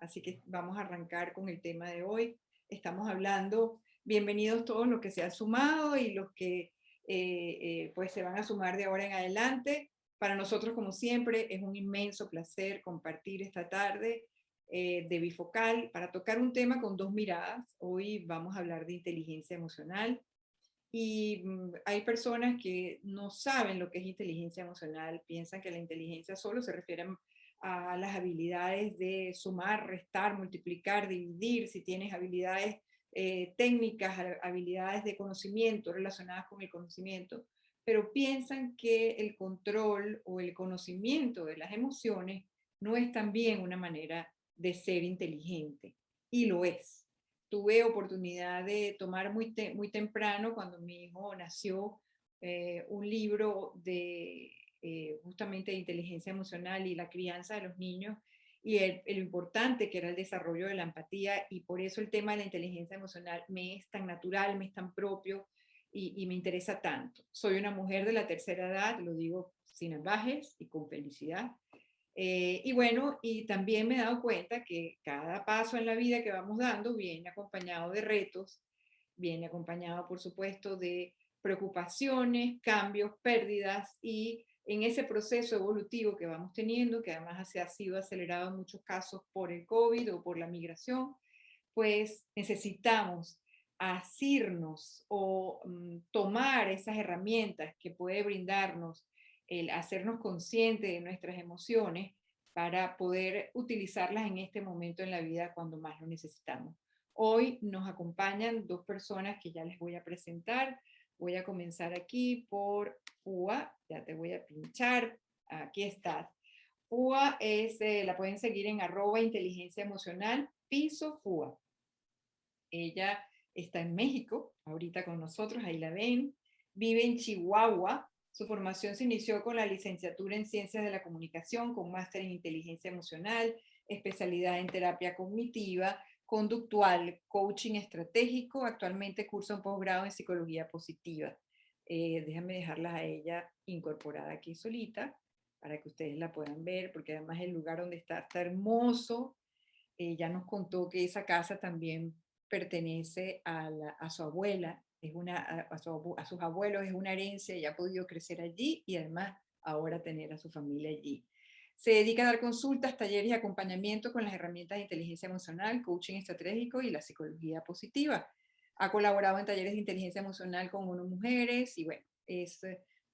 Así que vamos a arrancar con el tema de hoy. Estamos hablando, bienvenidos todos los que se han sumado y los que pues se van a sumar de ahora en adelante. Para nosotros, como siempre, es un inmenso placer compartir esta tarde de Bifocal para tocar un tema con dos miradas. Hoy vamos a hablar de inteligencia emocional. Y hay personas que no saben lo que es inteligencia emocional, piensan que la inteligencia solo se refiere a las habilidades de sumar, restar, multiplicar, dividir, si tienes habilidades técnicas, habilidades de conocimiento relacionadas con el conocimiento, pero piensan que el control o el conocimiento de las emociones no es también una manera de ser inteligente, y lo es. Tuve oportunidad de tomar muy temprano, cuando mi hijo nació, un libro de justamente de inteligencia emocional y la crianza de los niños, y lo importante que era el desarrollo de la empatía, y por eso el tema de la inteligencia emocional me es tan natural, me es tan propio y me interesa tanto. Soy una mujer de la tercera edad, lo digo sin ambajes y con felicidad. Y bueno, y también me he dado cuenta que cada paso en la vida que vamos dando viene acompañado de retos, viene acompañado, por supuesto, de preocupaciones, cambios, pérdidas, y en ese proceso evolutivo que vamos teniendo, que además ha sido acelerado en muchos casos por el COVID o por la migración, pues necesitamos asirnos o tomar esas herramientas que puede brindarnos el hacernos conscientes de nuestras emociones para poder utilizarlas en este momento en la vida cuando más lo necesitamos. Hoy nos acompañan dos personas que ya les voy a presentar. Voy a comenzar aquí por Ua, ya te voy a pinchar, aquí estás. Ua es, la pueden seguir en @inteligencia emocional, piso Fua. Ella está en México, ahorita con nosotros, ahí la ven. Vive en Chihuahua. Su formación se inició con la licenciatura en Ciencias de la Comunicación, con máster en Inteligencia Emocional, especialidad en terapia cognitiva, conductual, coaching estratégico. Actualmente cursa un posgrado en Psicología Positiva. Déjame dejarla a ella incorporada aquí solita, para que ustedes la puedan ver, porque además el lugar donde está hermoso. Ya nos contó que esa casa también pertenece a su abuela, a sus abuelos, es una herencia, y ha podido crecer allí y además ahora tener a su familia allí. Se dedica a dar consultas, talleres y acompañamiento con las herramientas de inteligencia emocional, coaching estratégico y la psicología positiva. Ha colaborado en talleres de inteligencia emocional con ONU Mujeres, y bueno, es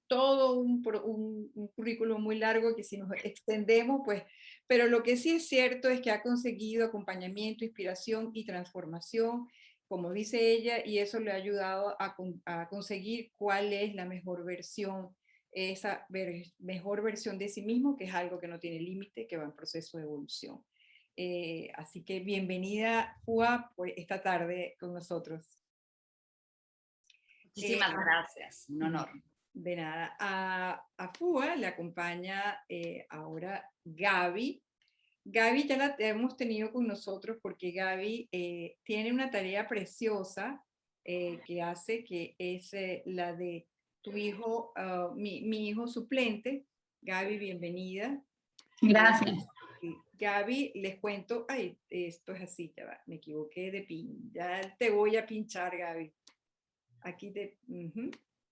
todo un currículum muy largo que si nos extendemos, pues, pero lo que sí es cierto es que ha conseguido acompañamiento, inspiración y transformación, como dice ella, y eso le ha ayudado a conseguir cuál es la mejor versión, esa mejor versión de sí mismo, que es algo que no tiene límite, que va en proceso de evolución. Así que bienvenida, Fua, por esta tarde con nosotros. Muchísimas gracias, un honor. De nada. A Fua le acompaña ahora Gaby. Gaby ya la hemos tenido con nosotros porque Gaby tiene una tarea preciosa que hace, que es la de tu hijo, mi hijo suplente. Gaby, bienvenida. Gracias. Gaby, les cuento, ay, esto es así, ya va, me equivoqué de pin, ya te voy a pinchar, Gaby. Aquí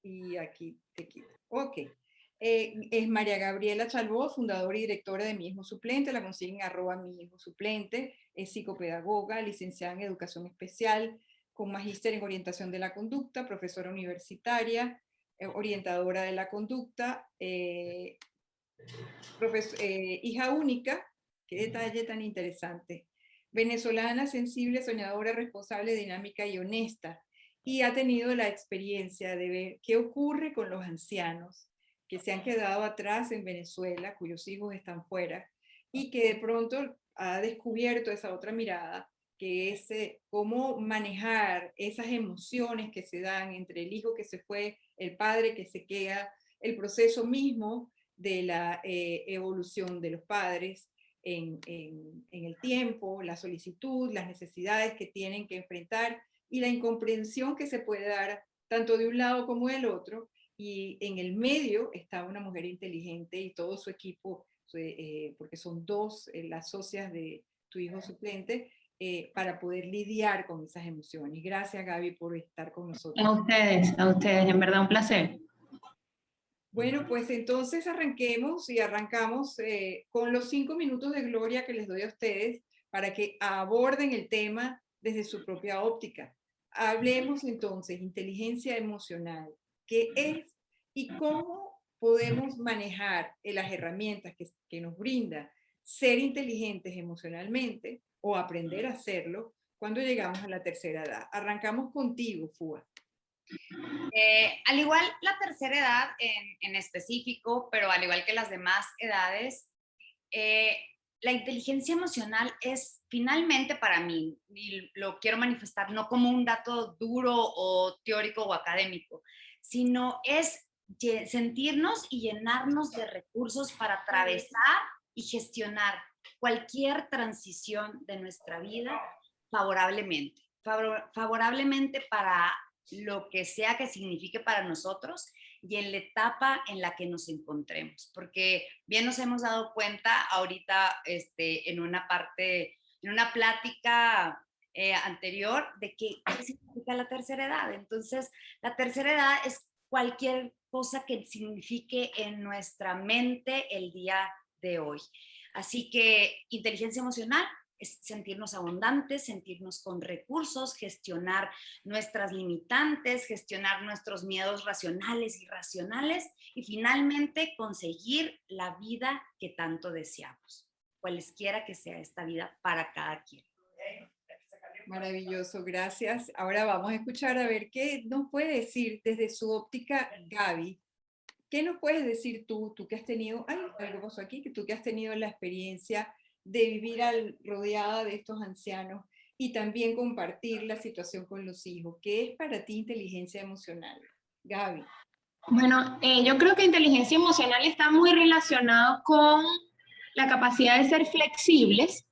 y aquí te quito. Ok. Es María Gabriela Chalbó, fundadora y directora de Mi Hijo Suplente. La consiguen @Mi Hijo Suplente. Es psicopedagoga, licenciada en Educación Especial, con magíster en Orientación de la Conducta, profesora universitaria, orientadora de la conducta, hija única. Qué detalle tan interesante. Venezolana, sensible, soñadora, responsable, dinámica y honesta. Y ha tenido la experiencia de ver qué ocurre con los ancianos que se han quedado atrás en Venezuela, cuyos hijos están fuera, y que de pronto ha descubierto esa otra mirada, que es cómo manejar esas emociones que se dan entre el hijo que se fue, el padre que se queda, el proceso mismo de la evolución de los padres en el tiempo, la solicitud, las necesidades que tienen que enfrentar y la incomprensión que se puede dar tanto de un lado como del otro. Y en el medio está una mujer inteligente y todo su equipo, porque son dos las socias tu hijo suplente, para poder lidiar con esas emociones. Gracias, Gaby, por estar con nosotros. A ustedes, en verdad un placer. Bueno, pues entonces arranquemos y arrancamos con los 5 minutos de gloria que les doy a ustedes para que aborden el tema desde su propia óptica. Hablemos entonces, inteligencia emocional, ¿qué es y cómo podemos manejar las herramientas que nos brinda ser inteligentes emocionalmente o aprender a hacerlo cuando llegamos a la tercera edad? Arrancamos contigo, Fua. Al igual la tercera edad en específico, pero al igual que las demás edades, la inteligencia emocional es finalmente para mí, y lo quiero manifestar no como un dato duro o teórico o académico, sino es sentirnos y llenarnos de recursos para atravesar y gestionar cualquier transición de nuestra vida favorablemente. Favorablemente para lo que sea que signifique para nosotros y en la etapa en la que nos encontremos, porque bien nos hemos dado cuenta ahorita en una plática anterior de qué significa la tercera edad. Entonces, la tercera edad es cualquier cosa que signifique en nuestra mente el día de hoy. Así que inteligencia emocional es sentirnos abundantes, sentirnos con recursos, gestionar nuestras limitantes, gestionar nuestros miedos racionales y irracionales y finalmente conseguir la vida que tanto deseamos, cualesquiera que sea esta vida para cada quien. Maravilloso, gracias. Ahora vamos a escuchar a ver qué nos puede decir desde su óptica Gaby. ¿Qué nos puedes decir tú que has tenido, algo pasó aquí, que tú que has tenido la experiencia de vivir rodeada de estos ancianos y también compartir la situación con los hijos? ¿Qué es para ti inteligencia emocional? Gaby. Bueno, yo creo que inteligencia emocional está muy relacionado con la capacidad de ser flexibles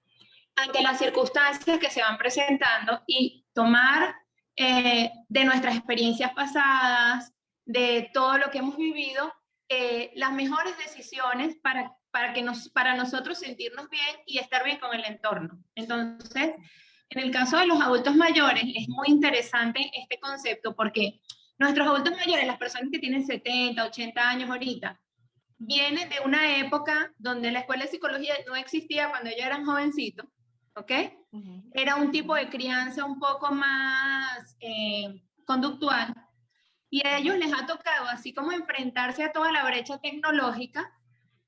ante las circunstancias que se van presentando y tomar de nuestras experiencias pasadas, de todo lo que hemos vivido, las mejores decisiones para nosotros sentirnos bien y estar bien con el entorno. Entonces, en el caso de los adultos mayores, es muy interesante este concepto porque nuestros adultos mayores, las personas que tienen 70, 80 años ahorita, vienen de una época donde la escuela de psicología no existía cuando ellos eran jovencitos, ¿ok? Era un tipo de crianza un poco más conductual y a ellos les ha tocado, así como enfrentarse a toda la brecha tecnológica,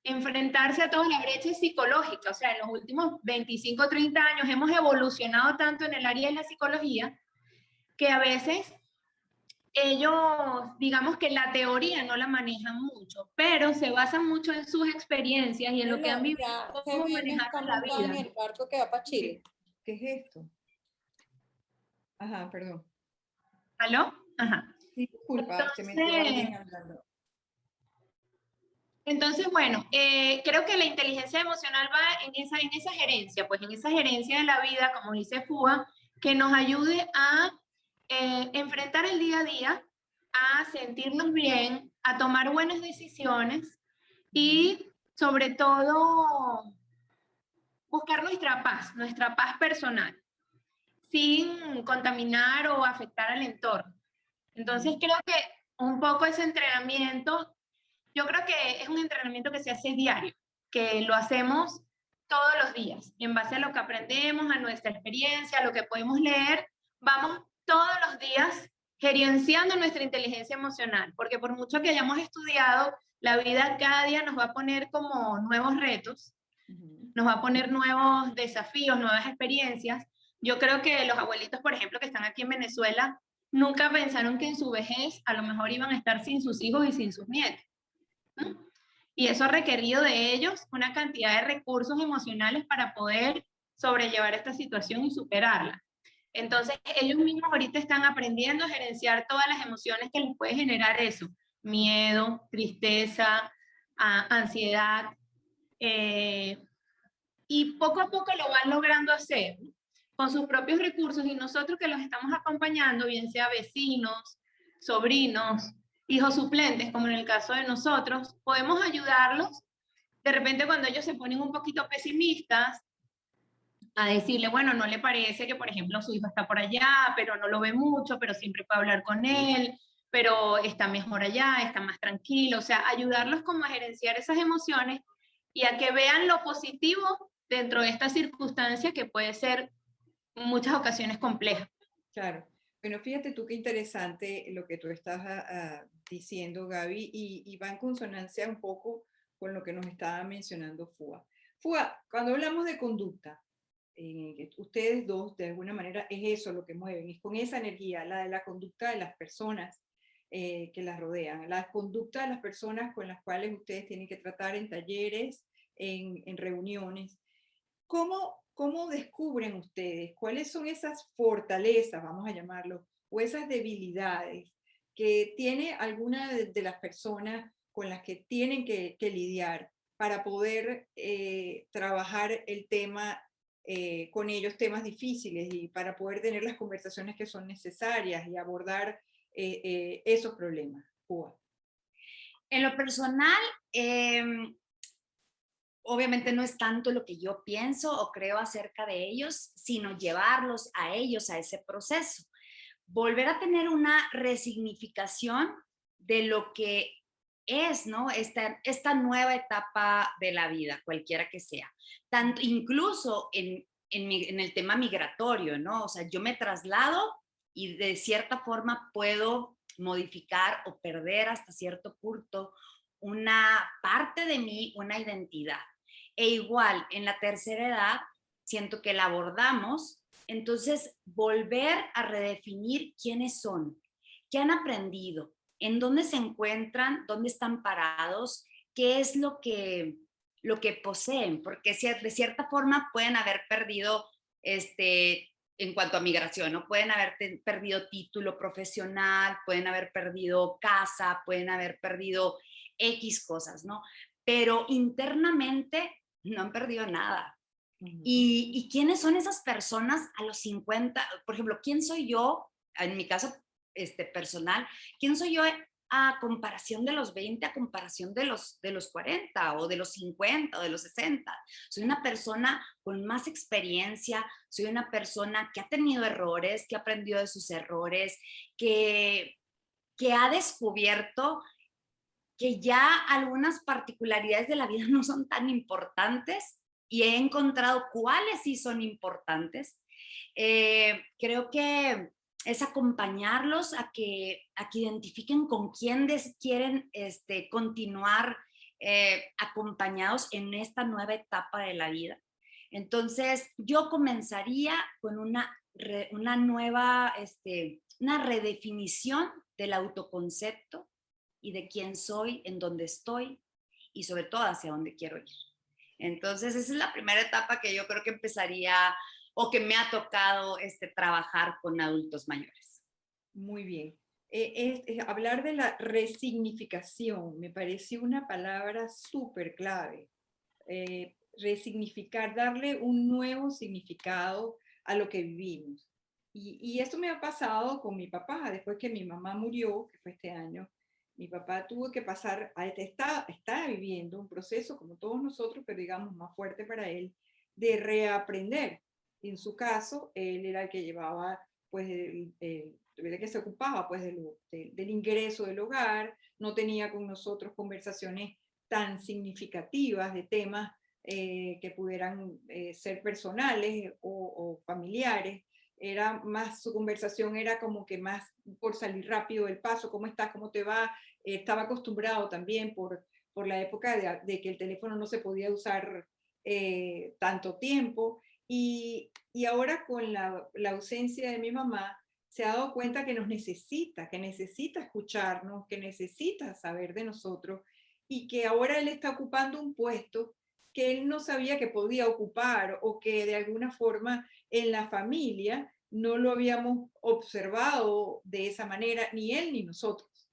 enfrentarse a toda la brecha psicológica. O sea, en los últimos 25, 30 años hemos evolucionado tanto en el área de la psicología que a veces ellos, digamos que la teoría no la manejan mucho, pero se basan mucho en sus experiencias y en lo que han vivido, cómo manejar la vida. En el barco que va para Chile. ¿Qué es esto? Ajá, perdón. ¿Aló? Ajá. Sí, disculpa, se metió alguien hablando. Entonces, bueno, creo que la inteligencia emocional va en esa gerencia, pues en esa gerencia de la vida, como dice Fua, que nos ayude a enfrentar el día a día, a sentirnos bien, a tomar buenas decisiones y sobre todo buscar nuestra paz personal, sin contaminar o afectar al entorno. Entonces creo que un poco ese entrenamiento, yo creo que es un entrenamiento que se hace diario, que lo hacemos todos los días, en base a lo que aprendemos, a nuestra experiencia, a lo que podemos leer, vamos todos los días gerenciando nuestra inteligencia emocional, porque por mucho que hayamos estudiado, la vida cada día nos va a poner como nuevos retos, nos va a poner nuevos desafíos, nuevas experiencias. Yo creo que los abuelitos, por ejemplo, que están aquí en Venezuela, nunca pensaron que en su vejez a lo mejor iban a estar sin sus hijos y sin sus nietos, ¿no? Y eso ha requerido de ellos una cantidad de recursos emocionales para poder sobrellevar esta situación y superarla. Entonces, ellos mismos ahorita están aprendiendo a gerenciar todas las emociones que les puede generar eso. Miedo, tristeza, ansiedad. Y poco a poco lo van logrando hacer con sus propios recursos y nosotros que los estamos acompañando, bien sea vecinos, sobrinos, hijos suplentes, como en el caso de nosotros, podemos ayudarlos de repente cuando ellos se ponen un poquito pesimistas a decirle, bueno, no le parece que, por ejemplo, su hijo está por allá, pero no lo ve mucho, pero siempre puede hablar con él, pero está mejor allá, está más tranquilo, o sea, ayudarlos como a gerenciar esas emociones y a que vean lo positivo dentro de esta circunstancia que puede ser en muchas ocasiones compleja. Claro. Bueno, fíjate tú qué interesante lo que tú estás diciendo, Gaby, y va en consonancia un poco con lo que nos estaba mencionando Fua. Fua, cuando hablamos de conducta, ustedes dos, de alguna manera, es eso lo que mueven, es con esa energía, la de la conducta de las personas que las rodean, la conducta de las personas con las cuales ustedes tienen que tratar en talleres, en reuniones. ¿Cómo descubren ustedes cuáles son esas fortalezas, vamos a llamarlo, o esas debilidades que tiene alguna de las personas con las que tienen que lidiar para poder trabajar el tema con ellos, temas difíciles, y para poder tener las conversaciones que son necesarias y abordar esos problemas? Cuba. En lo personal, obviamente no es tanto lo que yo pienso o creo acerca de ellos, sino llevarlos a ellos a ese proceso. Volver a tener una resignificación de lo que es, ¿no? Esta nueva etapa de la vida, cualquiera que sea. Tanto, incluso en el tema migratorio, ¿no? O sea, yo me traslado y de cierta forma puedo modificar o perder hasta cierto punto una parte de mí, una identidad. E igual, en la tercera edad, siento que la abordamos, entonces volver a redefinir quiénes son, qué han aprendido, en dónde se encuentran, dónde están parados, qué es lo que poseen, porque de cierta forma pueden haber perdido, en cuanto a migración, ¿no? Pueden haber perdido título profesional, pueden haber perdido casa, pueden haber perdido X cosas, ¿no? Pero internamente no han perdido nada. ¿Y quiénes son esas personas a los 50? Por ejemplo, ¿quién soy yo, en mi caso personal, quién soy yo a comparación de los 20, a comparación de los 40 o de los 50 o de los 60? Soy una persona con más experiencia, soy una persona que ha tenido errores, que ha aprendido de sus errores, que ha descubierto que ya algunas particularidades de la vida no son tan importantes y he encontrado cuáles sí son importantes. Creo que es acompañarlos a que identifiquen con quién quieren continuar acompañados en esta nueva etapa de la vida. Entonces, yo comenzaría con una nueva, una redefinición del autoconcepto y de quién soy, en dónde estoy y sobre todo hacia dónde quiero ir. Entonces, esa es la primera etapa que yo creo que empezaría o que me ha tocado trabajar con adultos mayores. Muy bien. Hablar de la resignificación me pareció una palabra súper clave. Resignificar, darle un nuevo significado a lo que vivimos. Y esto me ha pasado con mi papá, después que mi mamá murió, que fue este año. Mi papá tuvo que pasar, está viviendo un proceso como todos nosotros, pero digamos más fuerte para él, de reaprender. En su caso, él era el que llevaba, pues, el que se ocupaba, pues, del ingreso del hogar, no tenía con nosotros conversaciones tan significativas de temas que pudieran ser personales o familiares. Era más, su conversación era como que más por salir rápido del paso, ¿cómo estás? ¿Cómo te va? Estaba acostumbrado también por la época de que el teléfono no se podía usar tanto tiempo. Y ahora con la ausencia de mi mamá, se ha dado cuenta que nos necesita, que necesita escucharnos, que necesita saber de nosotros, y que ahora él está ocupando un puesto que él no sabía que podía ocupar, o que de alguna forma en la familia no lo habíamos observado de esa manera, ni él ni nosotros.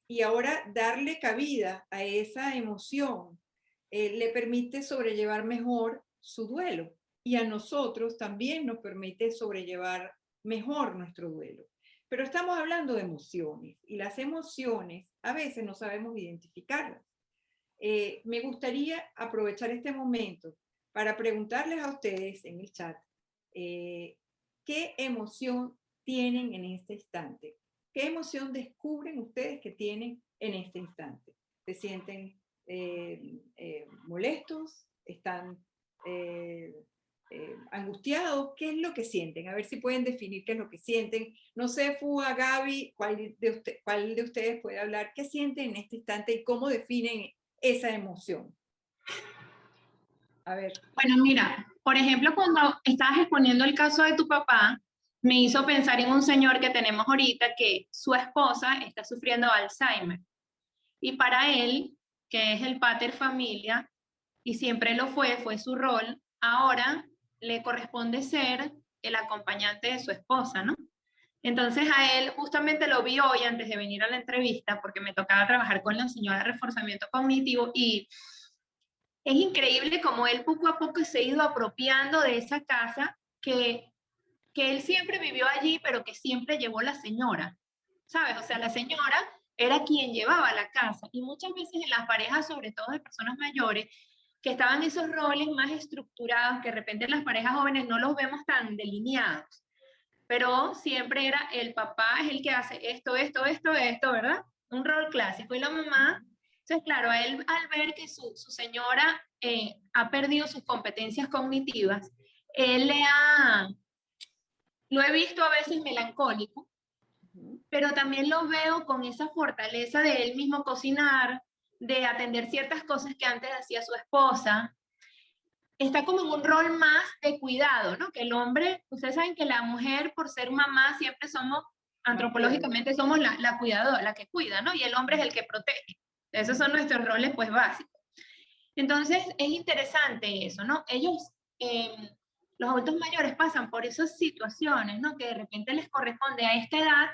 Y ahora darle cabida a esa emoción le permite sobrellevar mejor su duelo, y a nosotros también nos permite sobrellevar mejor nuestro duelo. Pero estamos hablando de emociones, y las emociones a veces no sabemos identificarlas. Me gustaría aprovechar este momento para preguntarles a ustedes en el chat ¿qué emoción tienen en este instante? ¿Qué emoción descubren ustedes que tienen en este instante? ¿Se sienten molestos? ¿Están angustiados? ¿Qué es lo que sienten? A ver si pueden definir qué es lo que sienten. No sé, Fua, Gaby, ¿cuál de ustedes puede hablar? ¿Qué sienten en este instante y cómo definen esa emoción? A ver. Bueno, mira, por ejemplo, cuando estabas exponiendo el caso de tu papá, me hizo pensar en un señor que tenemos ahorita que su esposa está sufriendo Alzheimer. Y para él, que es el pater familia, y siempre lo fue su rol, ahora le corresponde ser el acompañante de su esposa, ¿no? Entonces a él justamente lo vi hoy antes de venir a la entrevista porque me tocaba trabajar con la señora de reforzamiento cognitivo y es increíble cómo él poco a poco se ha ido apropiando de esa casa que él siempre vivió allí, pero que siempre llevó la señora, ¿sabes? O sea, la señora era quien llevaba la casa y muchas veces en las parejas, sobre todo de personas mayores, que estaban esos roles más estructurados, que de repente en las parejas jóvenes no los vemos tan delineados, pero siempre era el papá es el que hace esto, ¿verdad? Un rol clásico. Y la mamá, entonces claro, a él al ver que su señora ha perdido sus competencias cognitivas, él lo he visto a veces melancólico, pero también lo veo con esa fortaleza de él mismo cocinar, de atender ciertas cosas que antes hacía su esposa. Está como en un rol más de cuidado, ¿no? Que el hombre, ustedes saben que la mujer, por ser mamá, siempre somos, antropológicamente somos la cuidadora, la que cuida, ¿no? Y el hombre es el que protege. Esos son nuestros roles, pues, básicos. Entonces, es interesante eso, ¿no? Ellos, los adultos mayores pasan por esas situaciones, ¿no? Que de repente les corresponde a esta edad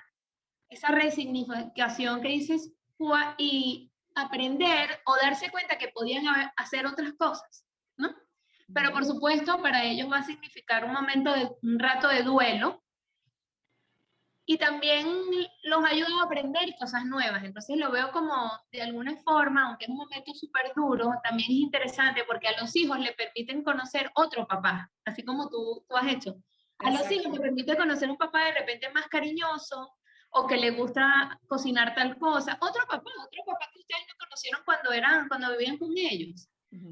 esa resignificación que dices, y aprender o darse cuenta que podían hacer otras cosas, ¿no? Pero por supuesto, para ellos va a significar un rato de duelo y también los ayuda a aprender cosas nuevas. Entonces lo veo como, de alguna forma, aunque es un momento súper duro, también es interesante porque a los hijos le permiten conocer otro papá, así como tú has hecho. A los hijos les permite conocer un papá de repente más cariñoso o que le gusta cocinar tal cosa. Otro papá que ustedes no conocieron cuando vivían con ellos.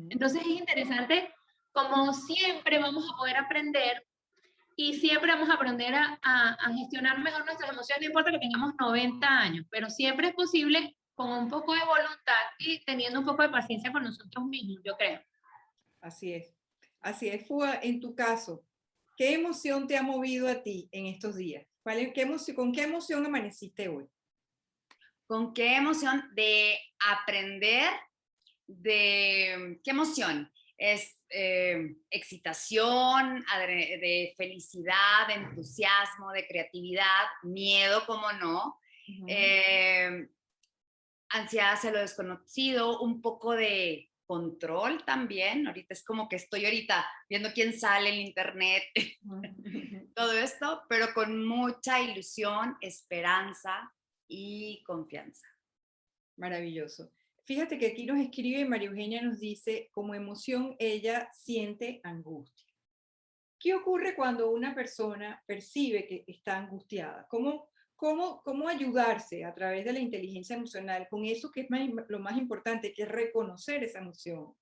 Entonces es interesante como siempre vamos a poder aprender y siempre vamos a aprender a gestionar mejor nuestras emociones, no importa que tengamos 90 años, pero siempre es posible con un poco de voluntad y teniendo un poco de paciencia con nosotros mismos, yo creo. Así es. Así es, Fua, en tu caso, ¿qué emoción te ha movido a ti en estos días? ¿Con qué emoción amaneciste hoy? ¿Con qué emoción de aprender? ¿Qué emoción? Es excitación, de felicidad, de entusiasmo, de creatividad, miedo, como no, ansiedad hacia lo desconocido, un poco de control también. Ahorita es como que estoy ahorita viendo quién sale en internet, todo esto, pero con mucha ilusión, esperanza y confianza. Maravilloso. Fíjate que aquí nos escribe María Eugenia, nos dice, como emoción ella siente angustia. ¿Qué ocurre cuando una persona percibe que está angustiada? ¿Cómo ayudarse a través de la inteligencia emocional con eso que es lo más importante, que es reconocer esa emoción?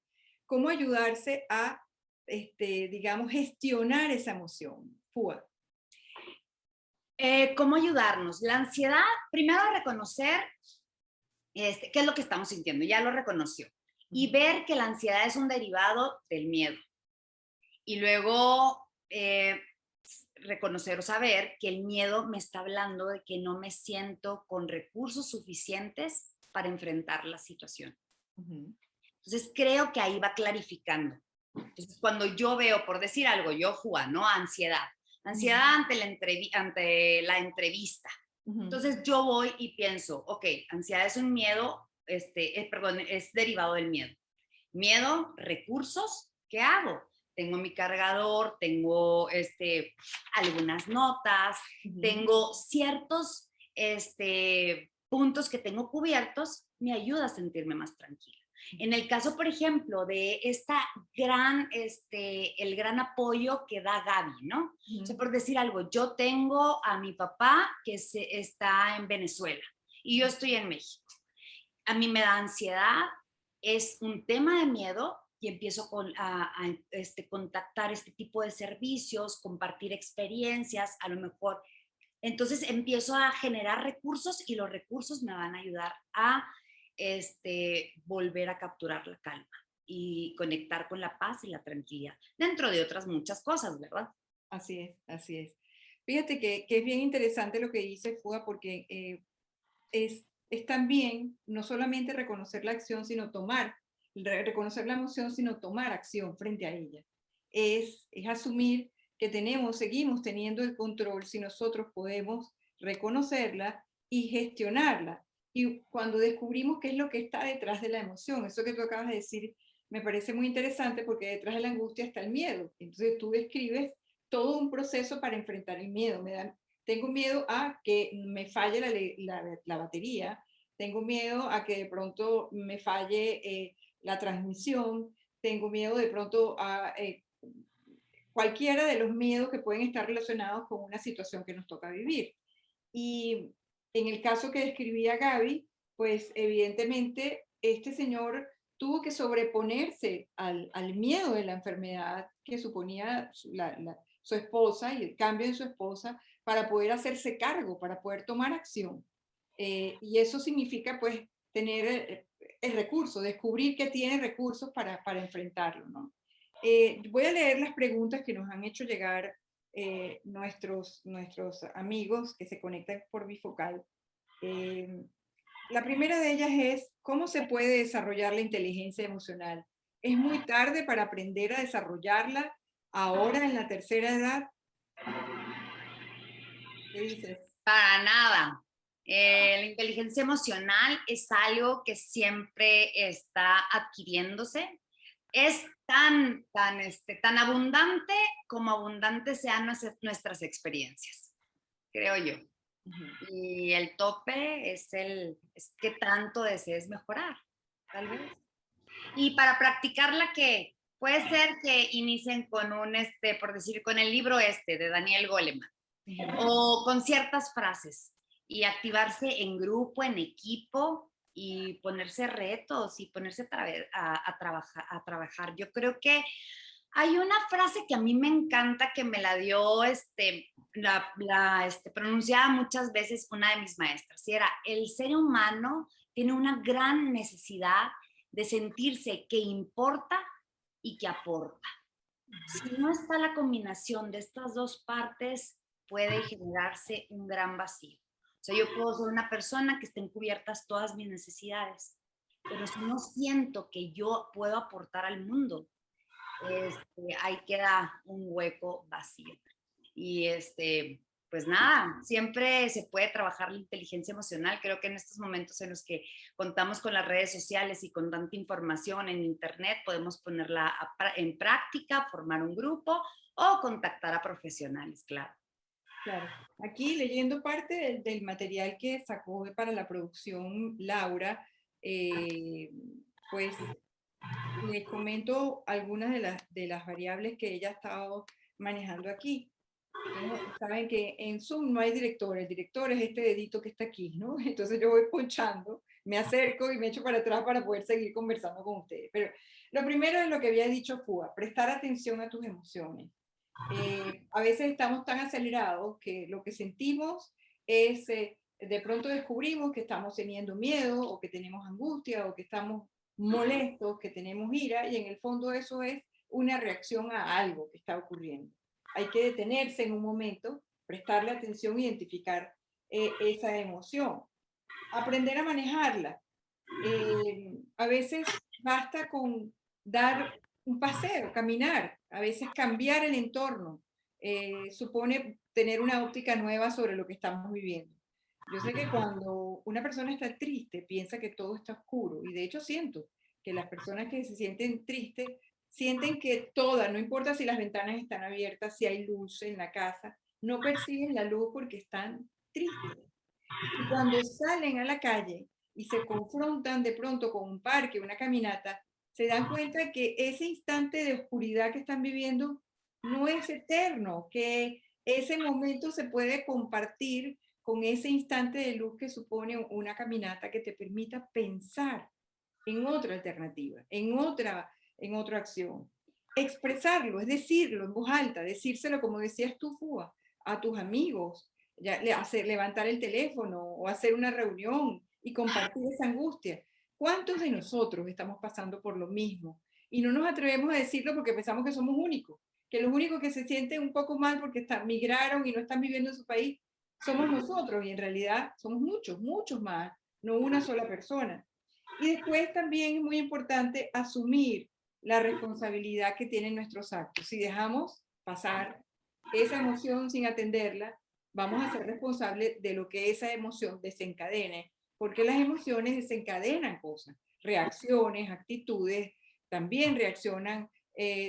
¿Cómo ayudarse a, digamos, gestionar esa emoción? Fua. ¿Cómo ayudarnos? La ansiedad, primero reconocer qué es lo que estamos sintiendo, ya lo reconoció. Y ver que la ansiedad es un derivado del miedo. Y luego reconocer o saber que el miedo me está hablando de que no me siento con recursos suficientes para enfrentar la situación. Entonces creo que ahí va clarificando. Entonces cuando yo veo, por decir algo, yo Juan, ¿no? Ansiedad ante la entrevista. Entonces yo voy y pienso, ok, ansiedad es un miedo, es derivado del miedo. Miedo, recursos, ¿qué hago? Tengo mi cargador, tengo algunas notas, tengo ciertos puntos que tengo cubiertos, me ayuda a sentirme más tranquila. En el caso, por ejemplo, de el gran apoyo que da Gaby, ¿no? O sea, por decir algo, yo tengo a mi papá que está en Venezuela y yo estoy en México. A mí me da ansiedad, es un tema de miedo y empiezo a contactar este tipo de servicios, compartir experiencias, a lo mejor. Entonces empiezo a generar recursos y los recursos me van a ayudar a volver a capturar la calma y conectar con la paz y la tranquilidad, dentro de otras muchas cosas, ¿verdad? Así es, así es. Fíjate que es bien interesante lo que dice Fuga, porque es también no solamente reconocer la acción, sino reconocer la emoción, sino tomar acción frente a ella. Es asumir que seguimos teniendo el control si nosotros podemos reconocerla y gestionarla. Y cuando descubrimos qué es lo que está detrás de la emoción, eso que tú acabas de decir me parece muy interesante porque detrás de la angustia está el miedo. Entonces tú describes todo un proceso para enfrentar el miedo. Tengo miedo a que me falle la batería, tengo miedo a que de pronto me falle la transmisión, tengo miedo de pronto a cualquiera de los miedos que pueden estar relacionados con una situación que nos toca vivir. Y en el caso que describía Gaby, pues evidentemente este señor tuvo que sobreponerse al miedo de la enfermedad que suponía su esposa y el cambio de su esposa para poder hacerse cargo, para poder tomar acción. Y eso significa pues tener el recurso, descubrir que tiene recursos para enfrentarlo, ¿no? Voy a leer las preguntas que nos han hecho llegar nuestros amigos que se conectan por Bifocal. La primera de ellas es, ¿cómo se puede desarrollar la inteligencia emocional? ¿Es muy tarde para aprender a desarrollarla ahora en la tercera edad? ¿Qué dices? Para nada. La inteligencia emocional es algo que siempre está adquiriéndose. Es tan abundante como abundantes sean nuestras experiencias, creo yo. Y el tope es qué tanto desees mejorar, tal vez. Y para practicarla, ¿qué? Puede ser que inicien con por decir, con el libro de Daniel Goleman, o con ciertas frases, y activarse en grupo, en equipo, y ponerse retos y ponerse a trabajar. Yo creo que hay una frase que a mí me encanta, que me la dio, pronunciaba muchas veces una de mis maestras, y era: el ser humano tiene una gran necesidad de sentirse que importa y que aporta. Si no está la combinación de estas dos partes, puede generarse un gran vacío. O sea, yo puedo ser una persona que estén cubiertas todas mis necesidades, pero si no siento que yo puedo aportar al mundo, ahí queda un hueco vacío. Y pues nada, siempre se puede trabajar la inteligencia emocional. Creo que en estos momentos en los que contamos con las redes sociales y con tanta información en internet, podemos ponerla en práctica, formar un grupo o contactar a profesionales, claro. Claro. Aquí leyendo parte del material que sacó para la producción Laura, pues les comento algunas de las variables que ella ha estado manejando aquí. Saben que en Zoom no hay director, el director es este dedito que está aquí, ¿no? Entonces yo voy ponchando, me acerco y me echo para atrás para poder seguir conversando con ustedes. Pero lo primero es lo que había dicho Fua, prestar atención a tus emociones. A veces estamos tan acelerados que lo que sentimos es, de pronto descubrimos que estamos teniendo miedo o que tenemos angustia o que estamos molestos, que tenemos ira, y en el fondo eso es una reacción a algo que está ocurriendo. Hay que detenerse en un momento, prestarle atención, identificar esa emoción, aprender a manejarla. A veces basta con dar un paseo, caminar, a veces cambiar el entorno, supone tener una óptica nueva sobre lo que estamos viviendo. Yo sé que cuando una persona está triste, piensa que todo está oscuro, y de hecho siento que las personas que se sienten tristes sienten que todas, no importa si las ventanas están abiertas, si hay luz en la casa, no perciben la luz porque están tristes. Y cuando salen a la calle y se confrontan de pronto con un parque, una caminata, se dan cuenta que ese instante de oscuridad que están viviendo no es eterno, que ese momento se puede compartir con ese instante de luz que supone una caminata que te permita pensar en otra alternativa, en otra acción. Expresarlo, es decirlo en voz alta, decírselo como decías tú, Fua, a tus amigos, levantar el teléfono o hacer una reunión y compartir esa angustia. ¿Cuántos de nosotros estamos pasando por lo mismo? Y no nos atrevemos a decirlo porque pensamos que somos únicos, que los únicos que se sienten un poco mal porque migraron y no están viviendo en su país somos nosotros, y en realidad somos muchos, muchos más, no una sola persona. Y después también es muy importante asumir la responsabilidad que tienen nuestros actos. Si dejamos pasar esa emoción sin atenderla, vamos a ser responsables de lo que esa emoción desencadene, porque las emociones desencadenan cosas, reacciones, actitudes, también reaccionan,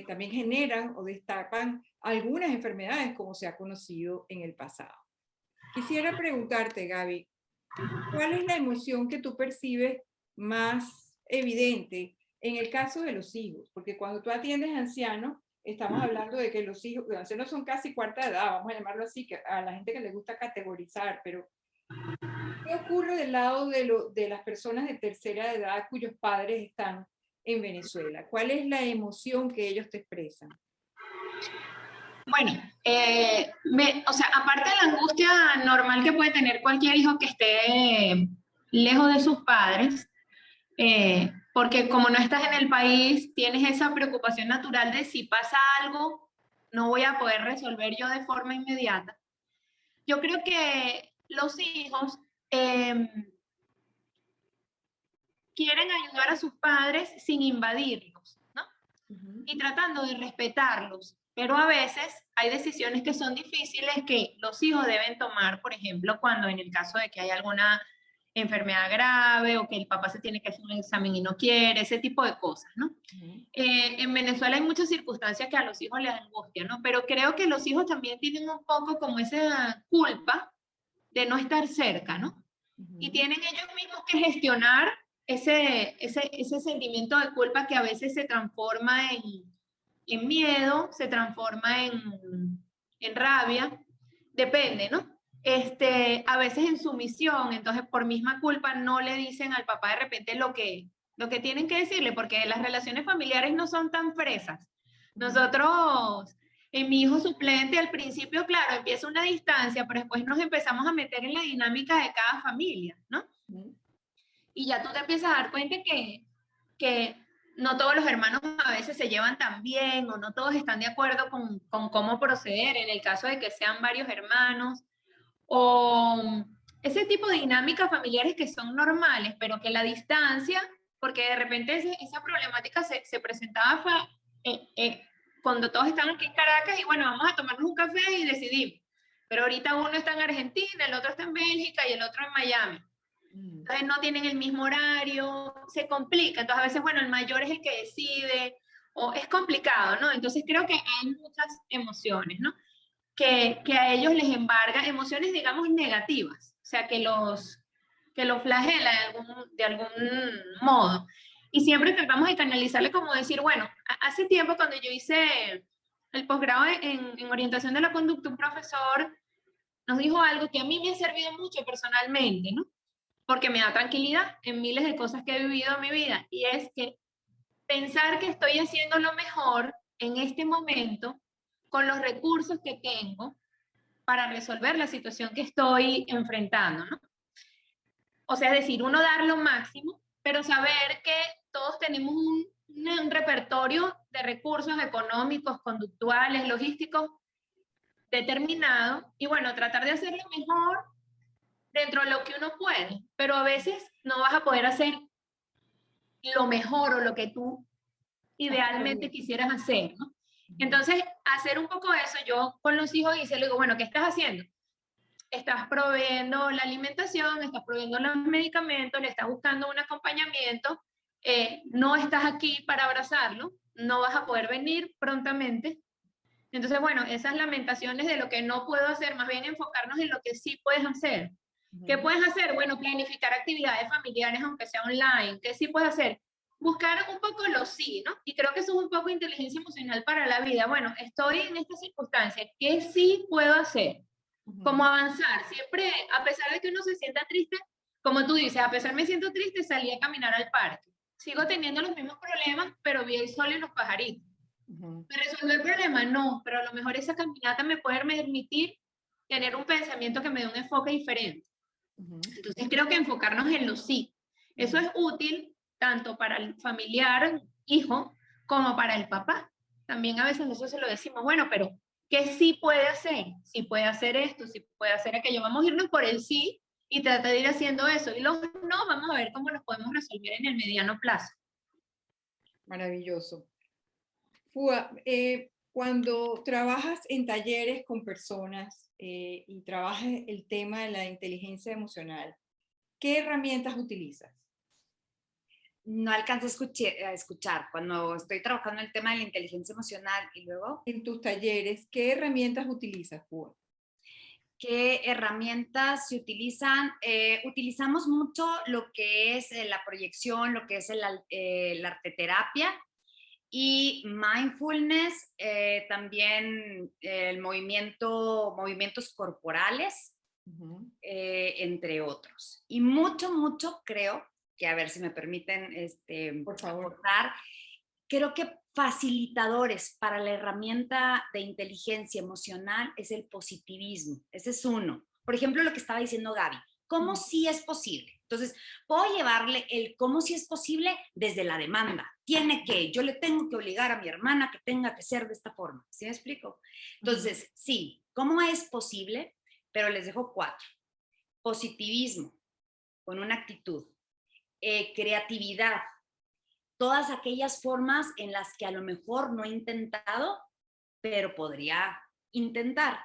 también generan o destapan algunas enfermedades como se ha conocido en el pasado. Quisiera preguntarte, Gaby, ¿cuál es la emoción que tú percibes más evidente en el caso de los hijos? Porque cuando tú atiendes a ancianos, estamos hablando de que los hijos, los ancianos son casi cuarta edad, vamos a llamarlo así, que a la gente que le gusta categorizar, pero ¿qué ocurre del lado de las personas de tercera edad cuyos padres están en Venezuela? ¿Cuál es la emoción que ellos te expresan? Bueno, o sea, aparte de la angustia normal que puede tener cualquier hijo que esté lejos de sus padres, porque como no estás en el país, tienes esa preocupación natural de si pasa algo, no voy a poder resolver yo de forma inmediata. Yo creo que los hijos quieren ayudar a sus padres sin invadirlos, ¿no? Y tratando de respetarlos. Pero a veces hay decisiones que son difíciles que los hijos deben tomar, por ejemplo, cuando en el caso de que hay alguna enfermedad grave o que el papá se tiene que hacer un examen y no quiere, ese tipo de cosas, ¿no? En Venezuela hay muchas circunstancias que a los hijos les angustian, ¿no? Pero creo que los hijos también tienen un poco como esa culpa de no estar cerca, ¿no? Y tienen ellos mismos que gestionar ese sentimiento de culpa que a veces se transforma en miedo, se transforma en rabia, depende, ¿no? A veces en sumisión, entonces por misma culpa no le dicen al papá de repente lo que tienen que decirle, porque las relaciones familiares no son tan fresas. Nosotros, en mi hijo suplente, al principio, claro, empieza una distancia, pero después nos empezamos a meter en la dinámica de cada familia, ¿no? Y ya tú te empiezas a dar cuenta que no todos los hermanos a veces se llevan tan bien o no todos están de acuerdo con cómo proceder en el caso de que sean varios hermanos o ese tipo de dinámicas familiares que son normales, pero que la distancia, porque de repente esa problemática se presentaba cuando todos están aquí en Caracas y bueno, vamos a tomarnos un café y decidimos. Pero ahorita uno está en Argentina, el otro está en Bélgica y el otro en Miami. Entonces no tienen el mismo horario, se complica. Entonces a veces, bueno, el mayor es el que decide, o es complicado, ¿no? Entonces creo que hay muchas emociones, ¿no? Que a ellos les embarga, emociones, digamos, negativas, o sea, que los flagela de algún modo. Y siempre tratamos de canalizarle como decir, bueno, hace tiempo cuando yo hice el posgrado en orientación de la conducta, un profesor nos dijo algo que a mí me ha servido mucho personalmente, ¿no? Porque me da tranquilidad en miles de cosas que he vivido en mi vida, y es que pensar que estoy haciendo lo mejor en este momento con los recursos que tengo para resolver la situación que estoy enfrentando, ¿no? O sea, es decir, uno dar lo máximo, pero saber que todos tenemos un repertorio de recursos económicos, conductuales, logísticos determinado, y bueno, tratar de hacerlo mejor dentro de lo que uno puede, pero a veces no vas a poder hacer lo mejor o lo que tú idealmente quisieras hacer, ¿no? Entonces, hacer un poco eso, yo con los hijos hice, le digo, bueno, ¿qué estás haciendo? Estás proveyendo la alimentación, estás proveyendo los medicamentos, le estás buscando un acompañamiento, no estás aquí para abrazarlo, no vas a poder venir prontamente. Entonces, bueno, esas lamentaciones de lo que no puedo hacer, más bien enfocarnos en lo que sí puedes hacer. ¿Qué puedes hacer? Bueno, planificar actividades familiares, aunque sea online. ¿Qué sí puedes hacer? Buscar un poco los sí, ¿no? Y creo que eso es un poco inteligencia emocional para la vida. Bueno, estoy en esta circunstancia, ¿qué sí puedo hacer? ¿Cómo avanzar? Siempre, a pesar de que uno se sienta triste, como tú dices, a pesar me siento triste, salí a caminar al parque. Sigo teniendo los mismos problemas, pero vi el sol y los pajaritos. ¿Me resolvió el problema? No, pero a lo mejor esa caminata me puede permitir tener un pensamiento que me dé un enfoque diferente. Entonces creo que enfocarnos en los sí. Eso es útil tanto para el familiar, hijo, como para el papá. También a veces eso se lo decimos, bueno, pero ¿qué sí puede hacer? Sí puede hacer esto, sí puede hacer aquello. Vamos a irnos por el sí y tratar de ir haciendo eso. Y los no, vamos a ver cómo los podemos resolver en el mediano plazo. Maravilloso. Fua, cuando trabajas en talleres con personas y trabajas el tema de la inteligencia emocional, ¿qué herramientas utilizas? No alcanzo a escuchar cuando estoy trabajando en el tema de la inteligencia emocional y luego. En tus talleres, ¿qué herramientas utilizas, Fua? ¿Qué herramientas se utilizan? Utilizamos mucho lo que es la proyección, lo que es la arteterapia y mindfulness, también el movimientos corporales, entre otros. Y mucho creo que, a ver si me permiten Por favor. aportar, creo que facilitadores para la herramienta de inteligencia emocional es el positivismo. Ese es uno. Por ejemplo, lo que estaba diciendo Gaby, ¿cómo sí es posible? Entonces, puedo llevarle el cómo sí es posible desde la demanda. Tiene que, yo le tengo que obligar a mi hermana que tenga que ser de esta forma. ¿Sí me explico? Entonces, sí, ¿cómo es posible? Pero les dejo 4. Positivismo, con una actitud. Creatividad, todas aquellas formas en las que a lo mejor no he intentado, pero podría intentar.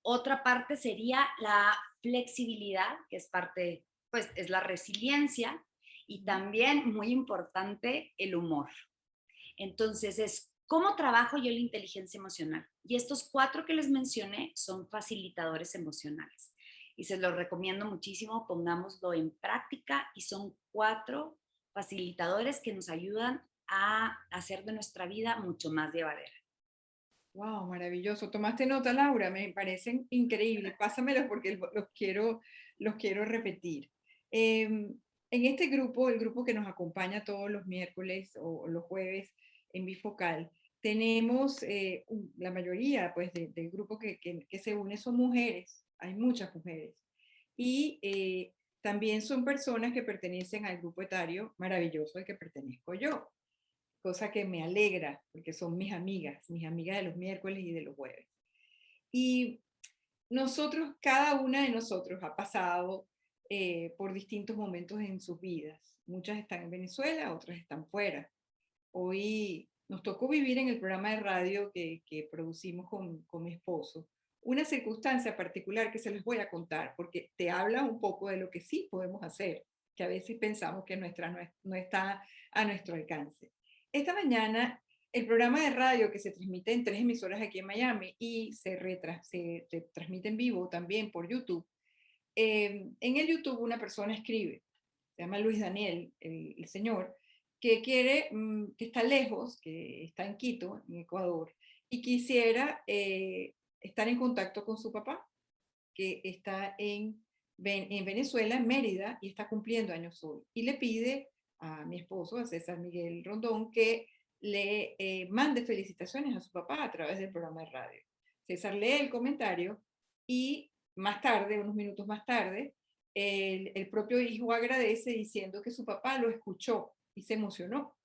Otra parte sería la flexibilidad, que es parte, pues es la resiliencia, y también muy importante el humor. Entonces es cómo trabajo yo la inteligencia emocional. Y estos 4 que les mencioné son facilitadores emocionales. Y se los recomiendo muchísimo, pongámoslo en práctica y son 4 facilitadores que nos ayudan a hacer de nuestra vida mucho más llevadera. Wow, maravilloso. Tomaste nota, Laura, me parecen increíbles. Pásamelos porque los quiero repetir. En este grupo, el grupo que nos acompaña todos los miércoles o los jueves en Bifocal, tenemos la mayoría pues, del grupo que se une son mujeres, hay muchas mujeres. Y también son personas que pertenecen al grupo etario maravilloso al que pertenezco yo, cosa que me alegra, porque son mis amigas de los miércoles y de los jueves. Y nosotros, cada una de nosotros ha pasado por distintos momentos en sus vidas. Muchas están en Venezuela, otras están fuera. Hoy nos tocó vivir en el programa de radio que producimos con mi esposo una circunstancia particular que se les voy a contar, porque te habla un poco de lo que sí podemos hacer, que a veces pensamos que no está a nuestro alcance. Esta mañana, el programa de radio que se transmite en 3 emisoras aquí en Miami y se transmite en vivo también por YouTube, en el YouTube una persona escribe, se llama Luis Daniel, el señor, que que está lejos, que está en Quito, en Ecuador, y quisiera estar en contacto con su papá, que está en Venezuela, en Mérida, y está cumpliendo años hoy. Y le pide a mi esposo, a César Miguel Rondón, que le mande felicitaciones a su papá a través del programa de radio. César lee el comentario y más tarde, unos minutos más tarde, el propio hijo agradece diciendo que su papá lo escuchó y se emocionó.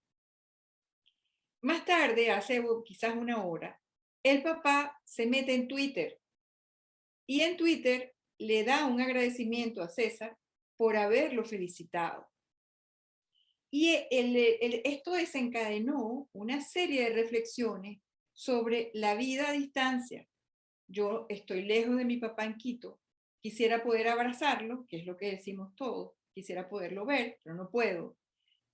Más tarde, hace quizás una hora, el papá se mete en Twitter y en Twitter le da un agradecimiento a César por haberlo felicitado. Y esto desencadenó una serie de reflexiones sobre la vida a distancia. Yo estoy lejos de mi papá en Quito, quisiera poder abrazarlo, que es lo que decimos todos, quisiera poderlo ver, pero no puedo.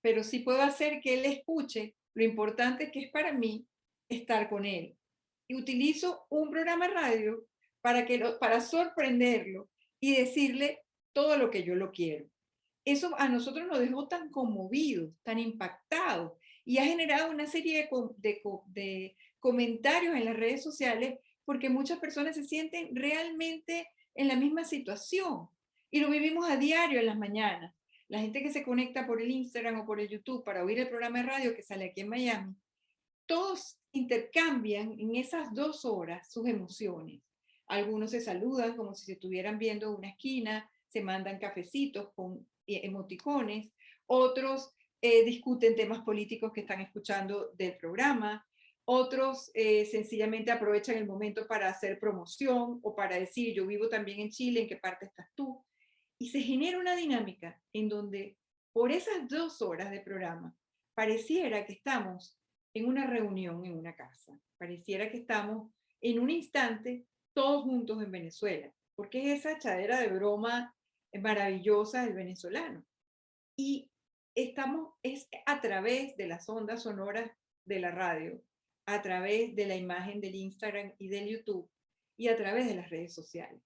Pero sí puedo hacer que él escuche lo importante que es para mí estar con él. Y utilizo un programa radio para sorprenderlo y decirle todo lo que yo lo quiero. Eso a nosotros nos dejó tan conmovidos, tan impactados, y ha generado una serie de comentarios en las redes sociales porque muchas personas se sienten realmente en la misma situación y lo vivimos a diario en las mañanas. La gente que se conecta por el Instagram o por el YouTube para oír el programa de radio que sale aquí en Miami, todos intercambian en esas 2 horas sus emociones. Algunos se saludan como si se estuvieran viendo una esquina, se mandan cafecitos con emoticones, otros discuten temas políticos que están escuchando del programa, otros sencillamente aprovechan el momento para hacer promoción o para decir, yo vivo también en Chile, ¿en qué parte estás tú? Y se genera una dinámica en donde por esas 2 horas de programa pareciera que estamos en una reunión en una casa, pareciera que estamos en un instante todos juntos en Venezuela, porque es esa echadera de broma maravillosa del venezolano. Y es a través de las ondas sonoras de la radio, a través de la imagen del Instagram y del YouTube, y a través de las redes sociales.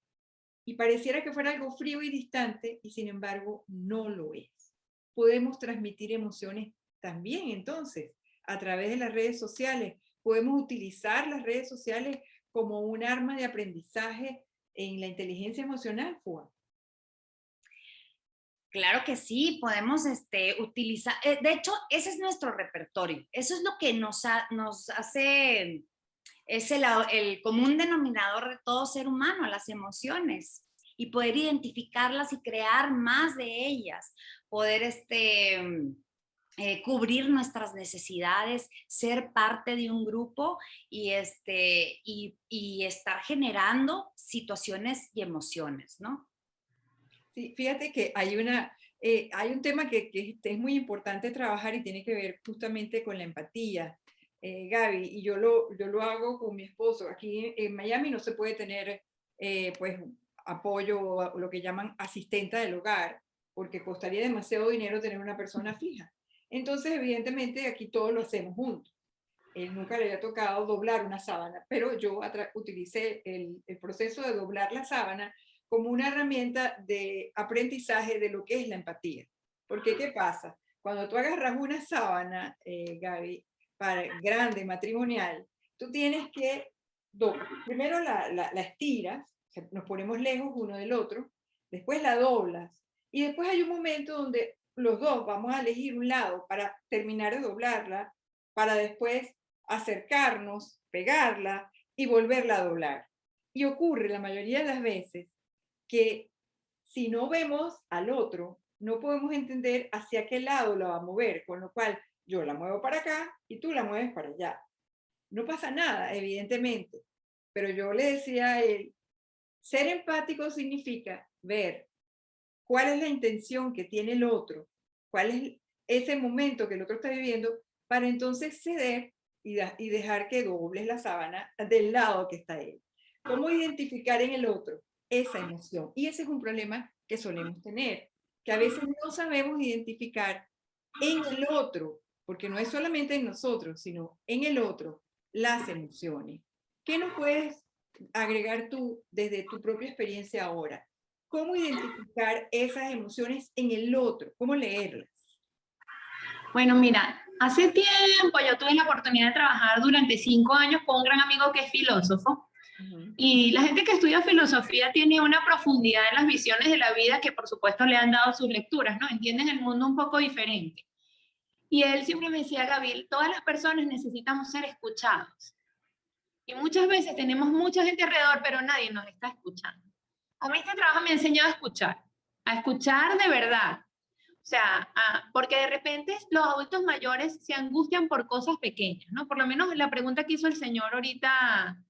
Y pareciera que fuera algo frío y distante, y sin embargo no lo es. Podemos transmitir emociones también entonces a través de las redes sociales. Podemos utilizar las redes sociales como un arma de aprendizaje en la inteligencia emocional, Fua. Claro que sí, podemos utilizar, de hecho, ese es nuestro repertorio, eso es lo que nos hace, es el común denominador de todo ser humano, las emociones, y poder identificarlas y crear más de ellas, poder cubrir nuestras necesidades, ser parte de un grupo y estar generando situaciones y emociones, ¿no? Sí, fíjate que hay un tema que es muy importante trabajar y tiene que ver justamente con la empatía, Gaby, y yo lo hago con mi esposo. Aquí en Miami no se puede tener pues apoyo o lo que llaman asistenta del hogar, porque costaría demasiado dinero tener una persona fija. Entonces, evidentemente, aquí todos lo hacemos juntos. Él nunca le había tocado doblar una sábana, pero yo utilicé el proceso de doblar la sábana como una herramienta de aprendizaje de lo que es la empatía. Porque, ¿qué pasa? Cuando tú agarras una sábana, Gaby, grande, matrimonial, tú tienes que, primero la estiras, o sea, nos ponemos lejos uno del otro, después la doblas, y después hay un momento donde los dos vamos a elegir un lado para terminar de doblarla, para después acercarnos, pegarla y volverla a doblar. Y ocurre la mayoría de las veces que si no vemos al otro, no podemos entender hacia qué lado la va a mover, con lo cual yo la muevo para acá y tú la mueves para allá. No pasa nada, evidentemente, pero yo le decía a él, ser empático significa ver cuál es la intención que tiene el otro, cuál es ese momento que el otro está viviendo, para entonces ceder y dejar que dobles la sábana del lado que está él. ¿Cómo identificar en el otro esa emoción? Y ese es un problema que solemos tener, que a veces no sabemos identificar en el otro, porque no es solamente en nosotros, sino en el otro, las emociones. ¿Qué nos puedes agregar tú desde tu propia experiencia ahora? ¿Cómo identificar esas emociones en el otro? ¿Cómo leerlas? Bueno, mira, hace tiempo yo tuve la oportunidad de trabajar durante 5 años con un gran amigo que es filósofo. Y la gente que estudia filosofía tiene una profundidad en las visiones de la vida que por supuesto le han dado sus lecturas, ¿no? Entienden el mundo un poco diferente. Y él siempre me decía, Gabriel, todas las personas necesitamos ser escuchados. Y muchas veces tenemos mucha gente alrededor, pero nadie nos está escuchando. A mí este trabajo me ha enseñado a escuchar de verdad. O sea, porque de repente los adultos mayores se angustian por cosas pequeñas, ¿no? Por lo menos la pregunta que hizo el señor ahorita,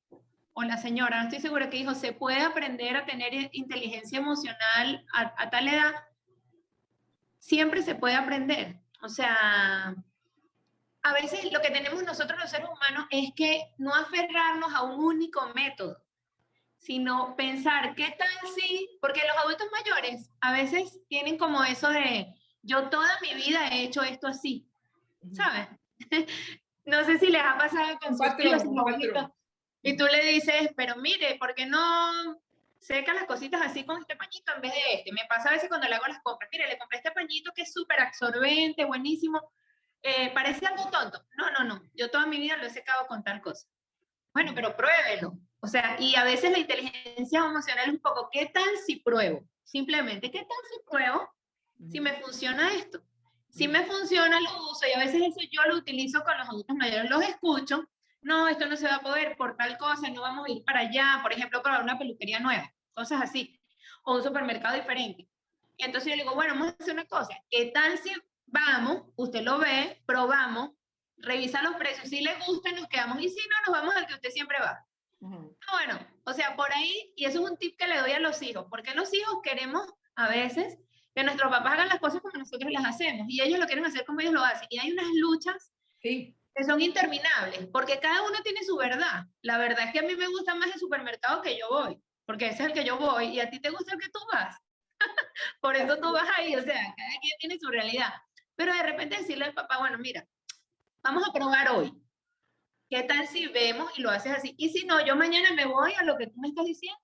o la señora, no estoy segura, que dijo, ¿se puede aprender a tener inteligencia emocional a tal edad? Siempre se puede aprender. O sea, a veces lo que tenemos nosotros los seres humanos es que no aferrarnos a un único método, sino pensar qué tal si, porque los adultos mayores a veces tienen como eso de, yo toda mi vida he hecho esto así, ¿sabes? No sé si les ha pasado con sus tíos, sus abuelitos, y tú le dices, pero mire, ¿por qué no seca las cositas así con este pañito en vez de este. Me pasa a veces cuando le hago las compras. Mire, le compré este pañito que es súper absorbente, buenísimo. Parece algo tonto. No, no, no. Yo toda mi vida lo he secado con tal cosa. Bueno, pero pruébelo. O sea, y a veces la inteligencia emocional es un poco, ¿qué tal si pruebo? Simplemente, ¿qué tal si pruebo? Si me funciona esto. Si me funciona, lo uso. Y a veces eso yo lo utilizo con los adultos mayores. Los escucho. No, esto no se va a poder por tal cosa, no vamos a ir para allá. Por ejemplo, probar una peluquería nueva. Cosas así. O un supermercado diferente. Y entonces yo le digo, bueno, vamos a hacer una cosa. ¿Qué tal si vamos, usted lo ve, probamos, revisa los precios, si le gusta nos quedamos y si no, nos vamos al que usted siempre va? Bueno, o sea, por ahí, y eso es un tip que le doy a los hijos, porque los hijos queremos a veces que nuestros papás hagan las cosas como nosotros las hacemos, y ellos lo quieren hacer como ellos lo hacen, y hay unas luchas Sí. que son interminables, porque cada uno tiene su verdad. La verdad es que a mí me gusta más el supermercado que yo voy, porque ese es el que yo voy, y a ti te gusta el que tú vas. Por eso tú vas ahí, o sea, cada quien tiene su realidad. Pero de repente decirle al papá, bueno, mira, vamos a probar hoy. ¿Qué tal si vemos y lo haces así? Y si no, yo mañana me voy a lo que tú me estás diciendo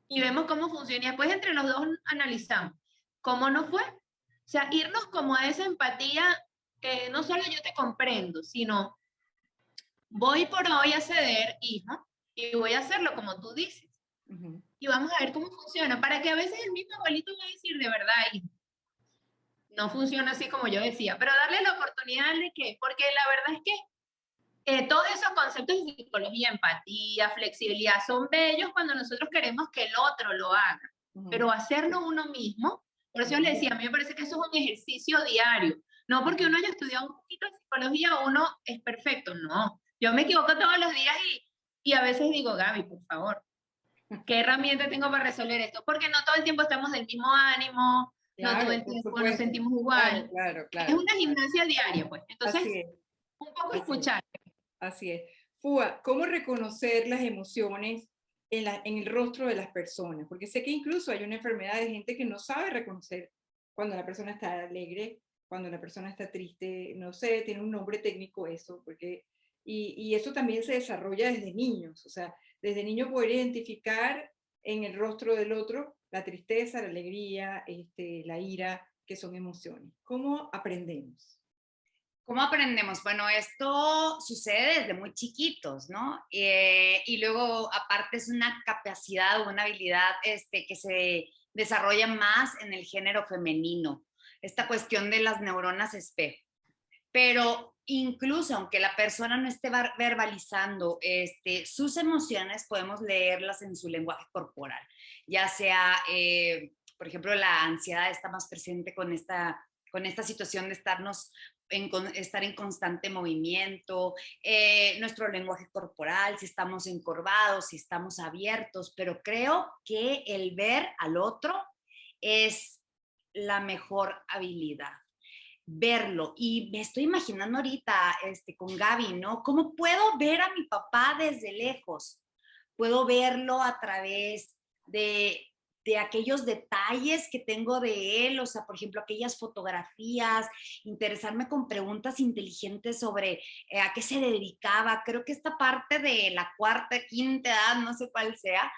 y vemos cómo funciona. Y después entre los dos analizamos cómo nos fue. O sea, irnos como a esa empatía, no solo yo te comprendo, sino voy por hoy a ceder, hijo, y voy a hacerlo como tú dices. Y vamos a ver cómo funciona, para que a veces el mismo abuelito va a decir, de verdad, hijo, no funciona así como yo decía, pero darle la oportunidad de que, porque la verdad es que todos esos conceptos de psicología, empatía, flexibilidad, son bellos cuando nosotros queremos que el otro lo haga, pero hacerlo uno mismo, por eso yo le decía, a mí me parece que eso es un ejercicio diario, no porque uno haya estudiado un poquito de psicología, uno es perfecto, no, yo me equivoco todos los días y a veces digo, Gaby, por favor, ¿qué herramienta tengo para resolver esto? Porque no todo el tiempo estamos del mismo ánimo, no todo Claro, el por tiempo nos supuesto. sentimos igual. Claro, Es claro. una gimnasia diaria, pues. Entonces, Así es, un poco así es, escuchar. así es. Fua, ¿cómo reconocer las emociones en el rostro de las personas? Porque sé que incluso hay una enfermedad de gente que no sabe reconocer cuando la persona está alegre, cuando la persona está triste, no sé, tiene un nombre técnico eso, porque, y eso también se desarrolla desde niños, o sea, desde niño poder identificar en el rostro del otro la tristeza, la alegría, la ira, que son emociones. ¿Cómo aprendemos? ¿Cómo aprendemos? Bueno, esto sucede desde muy chiquitos, ¿no? Y luego, aparte, es una capacidad o una habilidad que se desarrolla más en el género femenino, esta cuestión de las neuronas espejo. Pero incluso aunque la persona no esté verbalizando sus emociones, podemos leerlas en su lenguaje corporal, ya sea, por ejemplo, la ansiedad está más presente con esta situación de estar en constante movimiento, nuestro lenguaje corporal, si estamos encorvados, si estamos abiertos, pero creo que el ver al otro es la mejor habilidad, verlo. Y me estoy imaginando ahorita con Gaby, ¿no? ¿Cómo puedo ver a mi papá desde lejos? Puedo verlo a través de aquellos detalles que tengo de él, o sea, por ejemplo, aquellas fotografías, interesarme con preguntas inteligentes sobre a qué se dedicaba. Creo que esta parte de la cuarta, quinta edad, no sé cuál sea,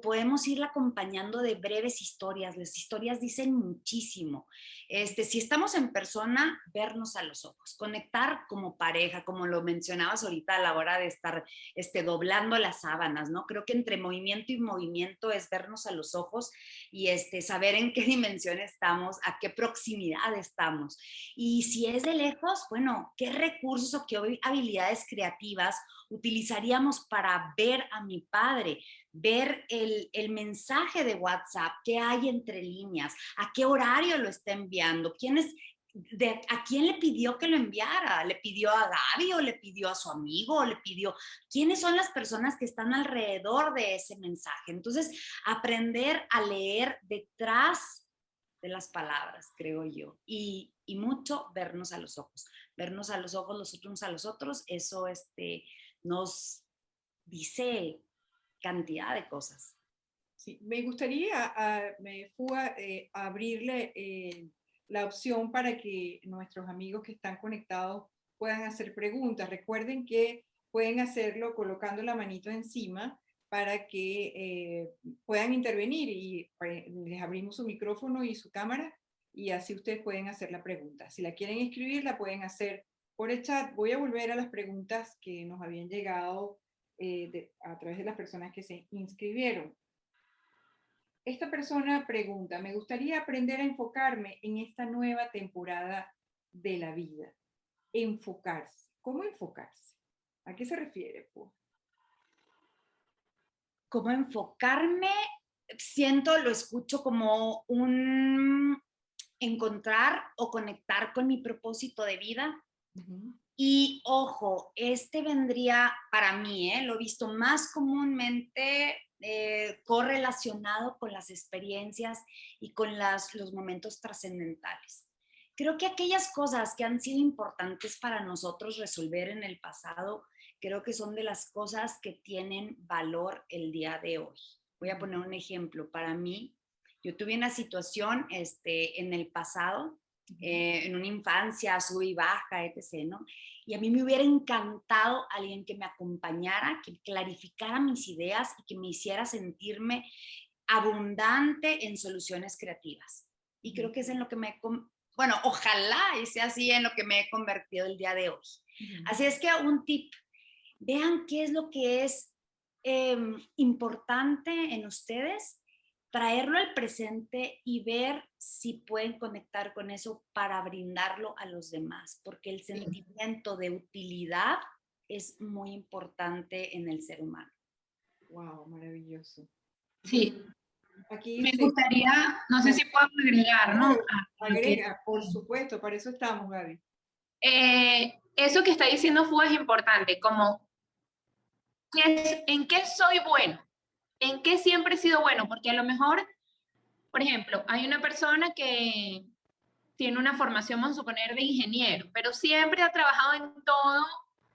podemos irla acompañando de breves historias. Las historias dicen muchísimo. Si estamos en persona, vernos a los ojos, conectar como pareja, como lo mencionabas ahorita a la hora de estar doblando las sábanas, ¿no? Creo que entre movimiento y movimiento es vernos a los ojos y saber en qué dimensión estamos, a qué proximidad estamos. Y si es de lejos, bueno, ¿qué recursos o qué habilidades creativas utilizaríamos para ver a mi padre? Ver el mensaje de WhatsApp, qué hay entre líneas, a qué horario lo está enviando, ¿a quién le pidió que lo enviara? ¿Le pidió a Gaby o le pidió a su amigo o le pidió? ¿Quiénes son las personas que están alrededor de ese mensaje? Entonces, aprender a leer detrás de las palabras, creo yo, y mucho vernos a los ojos los unos a los otros, eso nos dice cantidad de cosas. Sí, me gustaría, Fua, abrirle la opción para que nuestros amigos que están conectados puedan hacer preguntas. Recuerden que pueden hacerlo colocando la manito encima para que puedan intervenir y les abrimos su micrófono y su cámara y así ustedes pueden hacer la pregunta. Si la quieren escribir, la pueden hacer por el chat. Voy a volver a las preguntas que nos habían llegado a través de las personas que se inscribieron. Esta persona pregunta, me gustaría aprender a enfocarme en esta nueva temporada de la vida. Enfocarse. ¿Cómo enfocarse? ¿A qué se refiere, Púa? ¿Cómo enfocarme? Lo escucho como un encontrar o conectar con mi propósito de vida. Uh-huh. Y ojo, vendría para mí, lo he visto más comúnmente correlacionado con las experiencias y con los momentos trascendentales. Creo que aquellas cosas que han sido importantes para nosotros resolver en el pasado, creo que son de las cosas que tienen valor el día de hoy. Voy a poner un ejemplo. Para mí, yo tuve una situación en el pasado, en una infancia, sube y baja, etc., ¿no? Y a mí me hubiera encantado alguien que me acompañara, que clarificara mis ideas y que me hiciera sentirme abundante en soluciones creativas. Y creo que es en lo que ojalá y sea así en lo que me he convertido el día de hoy. Así es que un tip, vean qué es lo que es importante en ustedes, traerlo al presente y ver si pueden conectar con eso para brindarlo a los demás, porque el sentimiento de utilidad es muy importante en el ser humano. Wow, maravilloso. Sí. Aquí me gustaría, no sé si puedo agregar, ¿no? Agrega, por supuesto, para eso estamos, Gaby. Eso que está diciendo Fua es importante, como ¿en qué soy bueno? ¿En qué siempre he sido bueno? Porque a lo mejor, por ejemplo, hay una persona que tiene una formación, vamos a suponer, de ingeniero, pero siempre ha trabajado en todo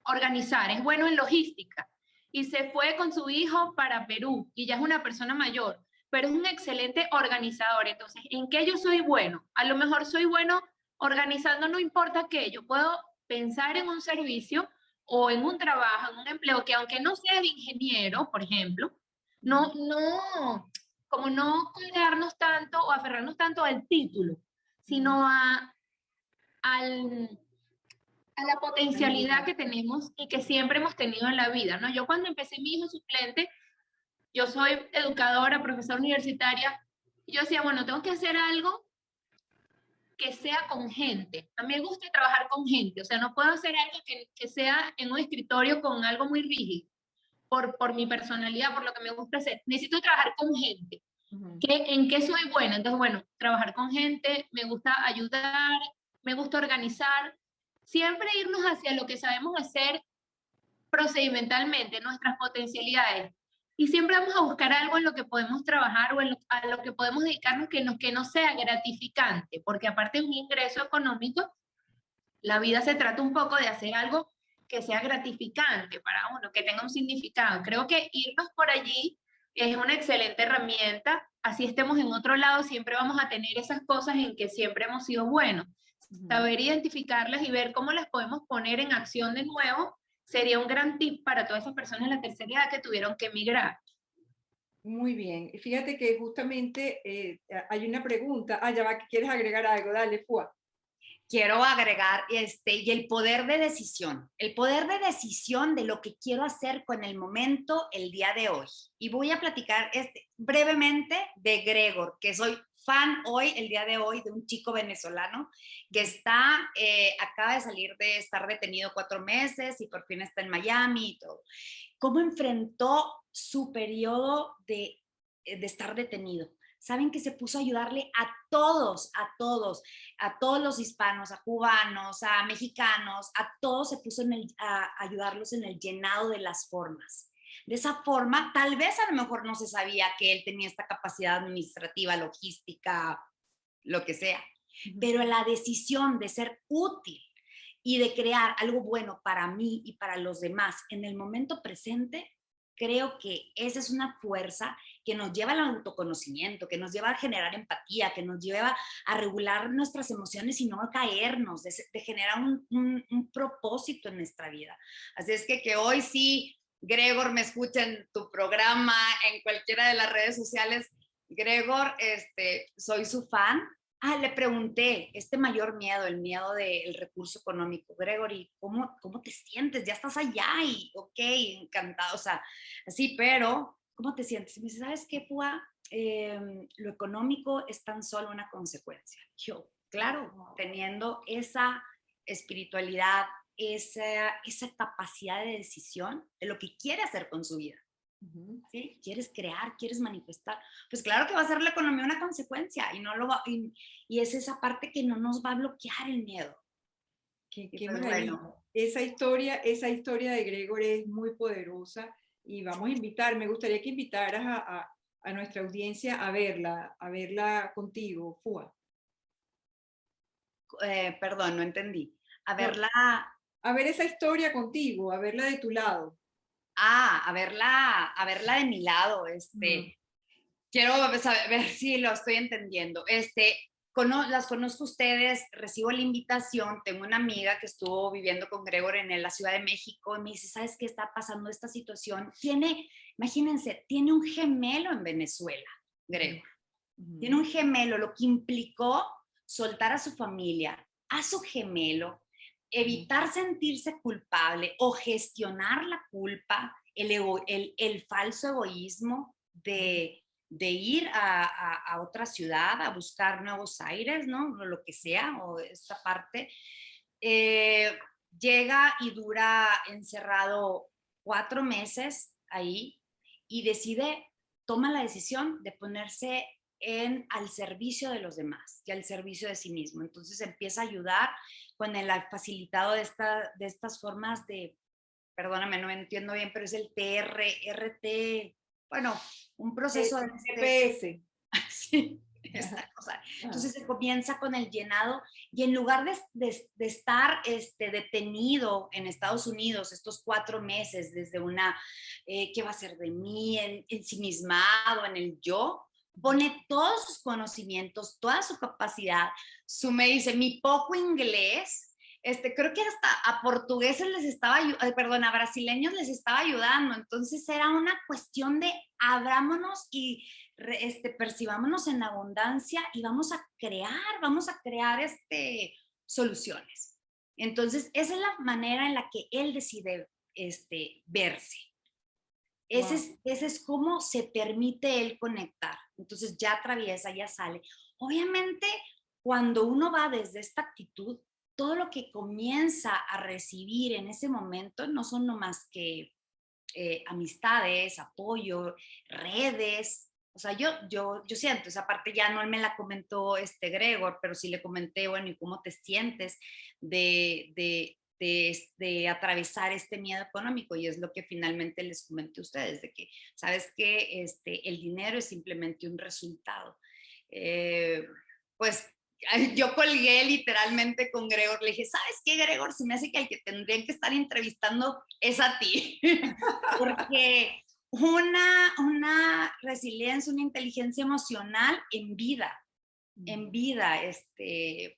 organizar, es bueno en logística, y se fue con su hijo para Perú, y ya es una persona mayor, pero es un excelente organizador. Entonces, ¿en qué yo soy bueno? A lo mejor soy bueno organizando, no importa qué, yo puedo pensar en un servicio o en un trabajo, en un empleo, que aunque no sea de ingeniero, por ejemplo, como no colgarnos tanto o aferrarnos tanto al título, sino a la potencialidad que tenemos y que siempre hemos tenido en la vida, ¿no? Yo cuando empecé mi hijo suplente, yo soy educadora, profesora universitaria, y yo decía, bueno, tengo que hacer algo que sea con gente. A mí me gusta trabajar con gente, o sea, no puedo hacer algo que sea en un escritorio con algo muy rígido, por mi personalidad, por lo que me gusta hacer. Necesito trabajar con gente. ¿En qué soy buena? Entonces, bueno, trabajar con gente, me gusta ayudar, me gusta organizar, siempre irnos hacia lo que sabemos hacer procedimentalmente, nuestras potencialidades. Y siempre vamos a buscar algo en lo que podemos trabajar o a lo que podemos dedicarnos que no sea gratificante, porque aparte de un ingreso económico, la vida se trata un poco de hacer algo que sea gratificante para uno, que tenga un significado. Creo que irnos por allí es una excelente herramienta. Así estemos en otro lado, siempre vamos a tener esas cosas en que siempre hemos sido buenos. Saber identificarlas y ver cómo las podemos poner en acción de nuevo sería un gran tip para todas esas personas de la tercera edad que tuvieron que emigrar. Muy bien. Fíjate que justamente hay una pregunta. Ya va, ¿quieres agregar algo? Dale, Fua. Quiero agregar y el poder de decisión de lo que quiero hacer con el momento el día de hoy. Y voy a platicar brevemente de Gregor, que soy fan hoy, el día de hoy, de un chico venezolano que acaba de salir de estar detenido 4 meses y por fin está en Miami y todo. ¿Cómo enfrentó su periodo de estar detenido? Saben que se puso a ayudarle a todos los hispanos, a cubanos, a mexicanos, a todos se puso a ayudarlos en el llenado de las formas. De esa forma, tal vez a lo mejor no se sabía que él tenía esta capacidad administrativa, logística, lo que sea, pero la decisión de ser útil y de crear algo bueno para mí y para los demás en el momento presente, creo que esa es una fuerza que nos lleva al autoconocimiento, que nos lleva a generar empatía, que nos lleva a regular nuestras emociones y no caernos, de generar un propósito en nuestra vida. Así es que hoy sí, Gregor me escucha en tu programa, en cualquiera de las redes sociales. Gregor, soy su fan. Le pregunté, mayor miedo, el miedo del recurso económico. Gregory, ¿cómo te sientes? Ya estás allá y, ok, encantado, o sea, así, pero, ¿cómo te sientes? Y me dice, ¿sabes qué, Púa? Lo económico es tan solo una consecuencia. Yo, claro, teniendo esa espiritualidad, esa capacidad de decisión de lo que quiere hacer con su vida. ¿Sí? Quieres crear, quieres manifestar, pues claro que va a ser la economía una consecuencia y no lo va, y es esa parte que no nos va a bloquear el miedo. Qué pues maravilla. Bueno. Esa historia de Gregor es muy poderosa y vamos a invitar, me gustaría que invitaras a nuestra audiencia a verla contigo, Fua. Perdón, no entendí. A No, verla. a ver esa historia contigo, a verla de tu lado. A verla de mi lado. Quiero ver si lo estoy entendiendo. Las conozco ustedes, recibo la invitación, tengo una amiga que estuvo viviendo con Gregor en la Ciudad de México y me dice, ¿sabes qué está pasando esta situación? Imagínense, tiene un gemelo en Venezuela, Gregor. Tiene un gemelo, lo que implicó soltar a su familia, a su gemelo, evitar sentirse culpable o gestionar la culpa, el falso egoísmo de ir a otra ciudad a buscar nuevos aires, ¿no? O lo que sea, o esta parte. Llega y dura encerrado 4 meses ahí y toma la decisión de ponerse al servicio de los demás y al servicio de sí mismo. Entonces empieza a ayudar con el facilitado de estas formas de, perdóname, no entiendo bien, pero es el RT, bueno, un proceso de TPS. sí, esta cosa. Entonces se comienza con el llenado y en lugar de estar detenido en Estados Unidos estos 4 meses desde ¿qué va a ser de mí? Ensimismado en el yo, pone todos sus conocimientos, toda su capacidad, me dice, mi poco inglés, creo que hasta a portugueses a brasileños les estaba ayudando, entonces era una cuestión de abrámonos y percibámonos en abundancia y vamos a crear soluciones. Entonces, esa es la manera en la que él decide verse. Ese es cómo se permite él conectar. Entonces ya atraviesa, ya sale. Obviamente, cuando uno va desde esta actitud, todo lo que comienza a recibir en ese momento no son nomás que amistades, apoyo, redes. O sea, yo siento, esa parte ya no me la comentó Gregor, pero sí le comenté, bueno, ¿y cómo te sientes de atravesar este miedo económico? Y es lo que finalmente les comenté a ustedes, de que, ¿sabes qué? El dinero es simplemente un resultado. Pues yo colgué literalmente con Gregor, le dije, ¿sabes qué, Gregor? Se me hace que el que tendrían que estar entrevistando es a ti, porque una resiliencia, una inteligencia emocional en vida,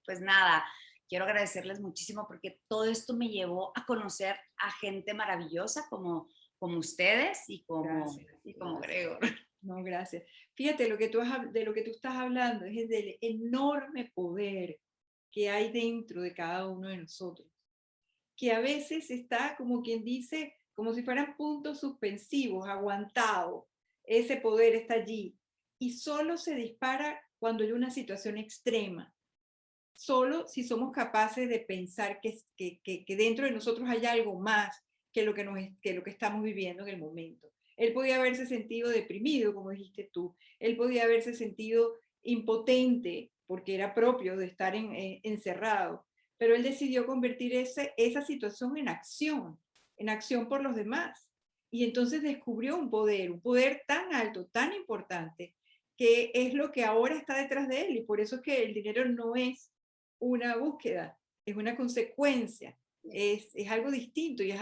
pues nada, quiero agradecerles muchísimo porque todo esto me llevó a conocer a gente maravillosa como ustedes y como Gregor. No, gracias. Fíjate, de lo que tú estás hablando es del enorme poder que hay dentro de cada uno de nosotros, que a veces está, como quien dice, como si fueran puntos suspensivos, aguantado. Ese poder está allí y solo se dispara cuando hay una situación extrema. Solo si somos capaces de pensar que dentro de nosotros hay algo más que lo que estamos viviendo en el momento. Él podía haberse sentido deprimido, como dijiste tú. Él podía haberse sentido impotente porque era propio de estar encerrado. Pero él decidió convertir esa situación en acción por los demás. Y entonces descubrió un poder tan alto, tan importante, que es lo que ahora está detrás de él. Y por eso es que el dinero no es una búsqueda, es una consecuencia, es algo distinto y es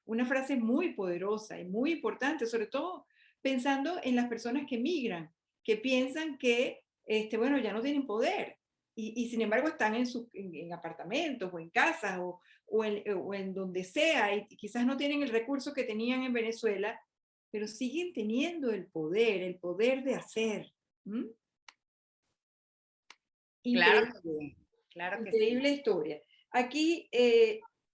una frase muy poderosa y muy importante, sobre todo pensando en las personas que migran, que piensan que, bueno, ya no tienen poder y sin embargo están en apartamentos o en casas o en donde sea, y quizás no tienen el recurso que tenían en Venezuela, pero siguen teniendo el poder de hacer. ¿Mm? Claro, Increíble, claro que sí. increíble historia. Aquí,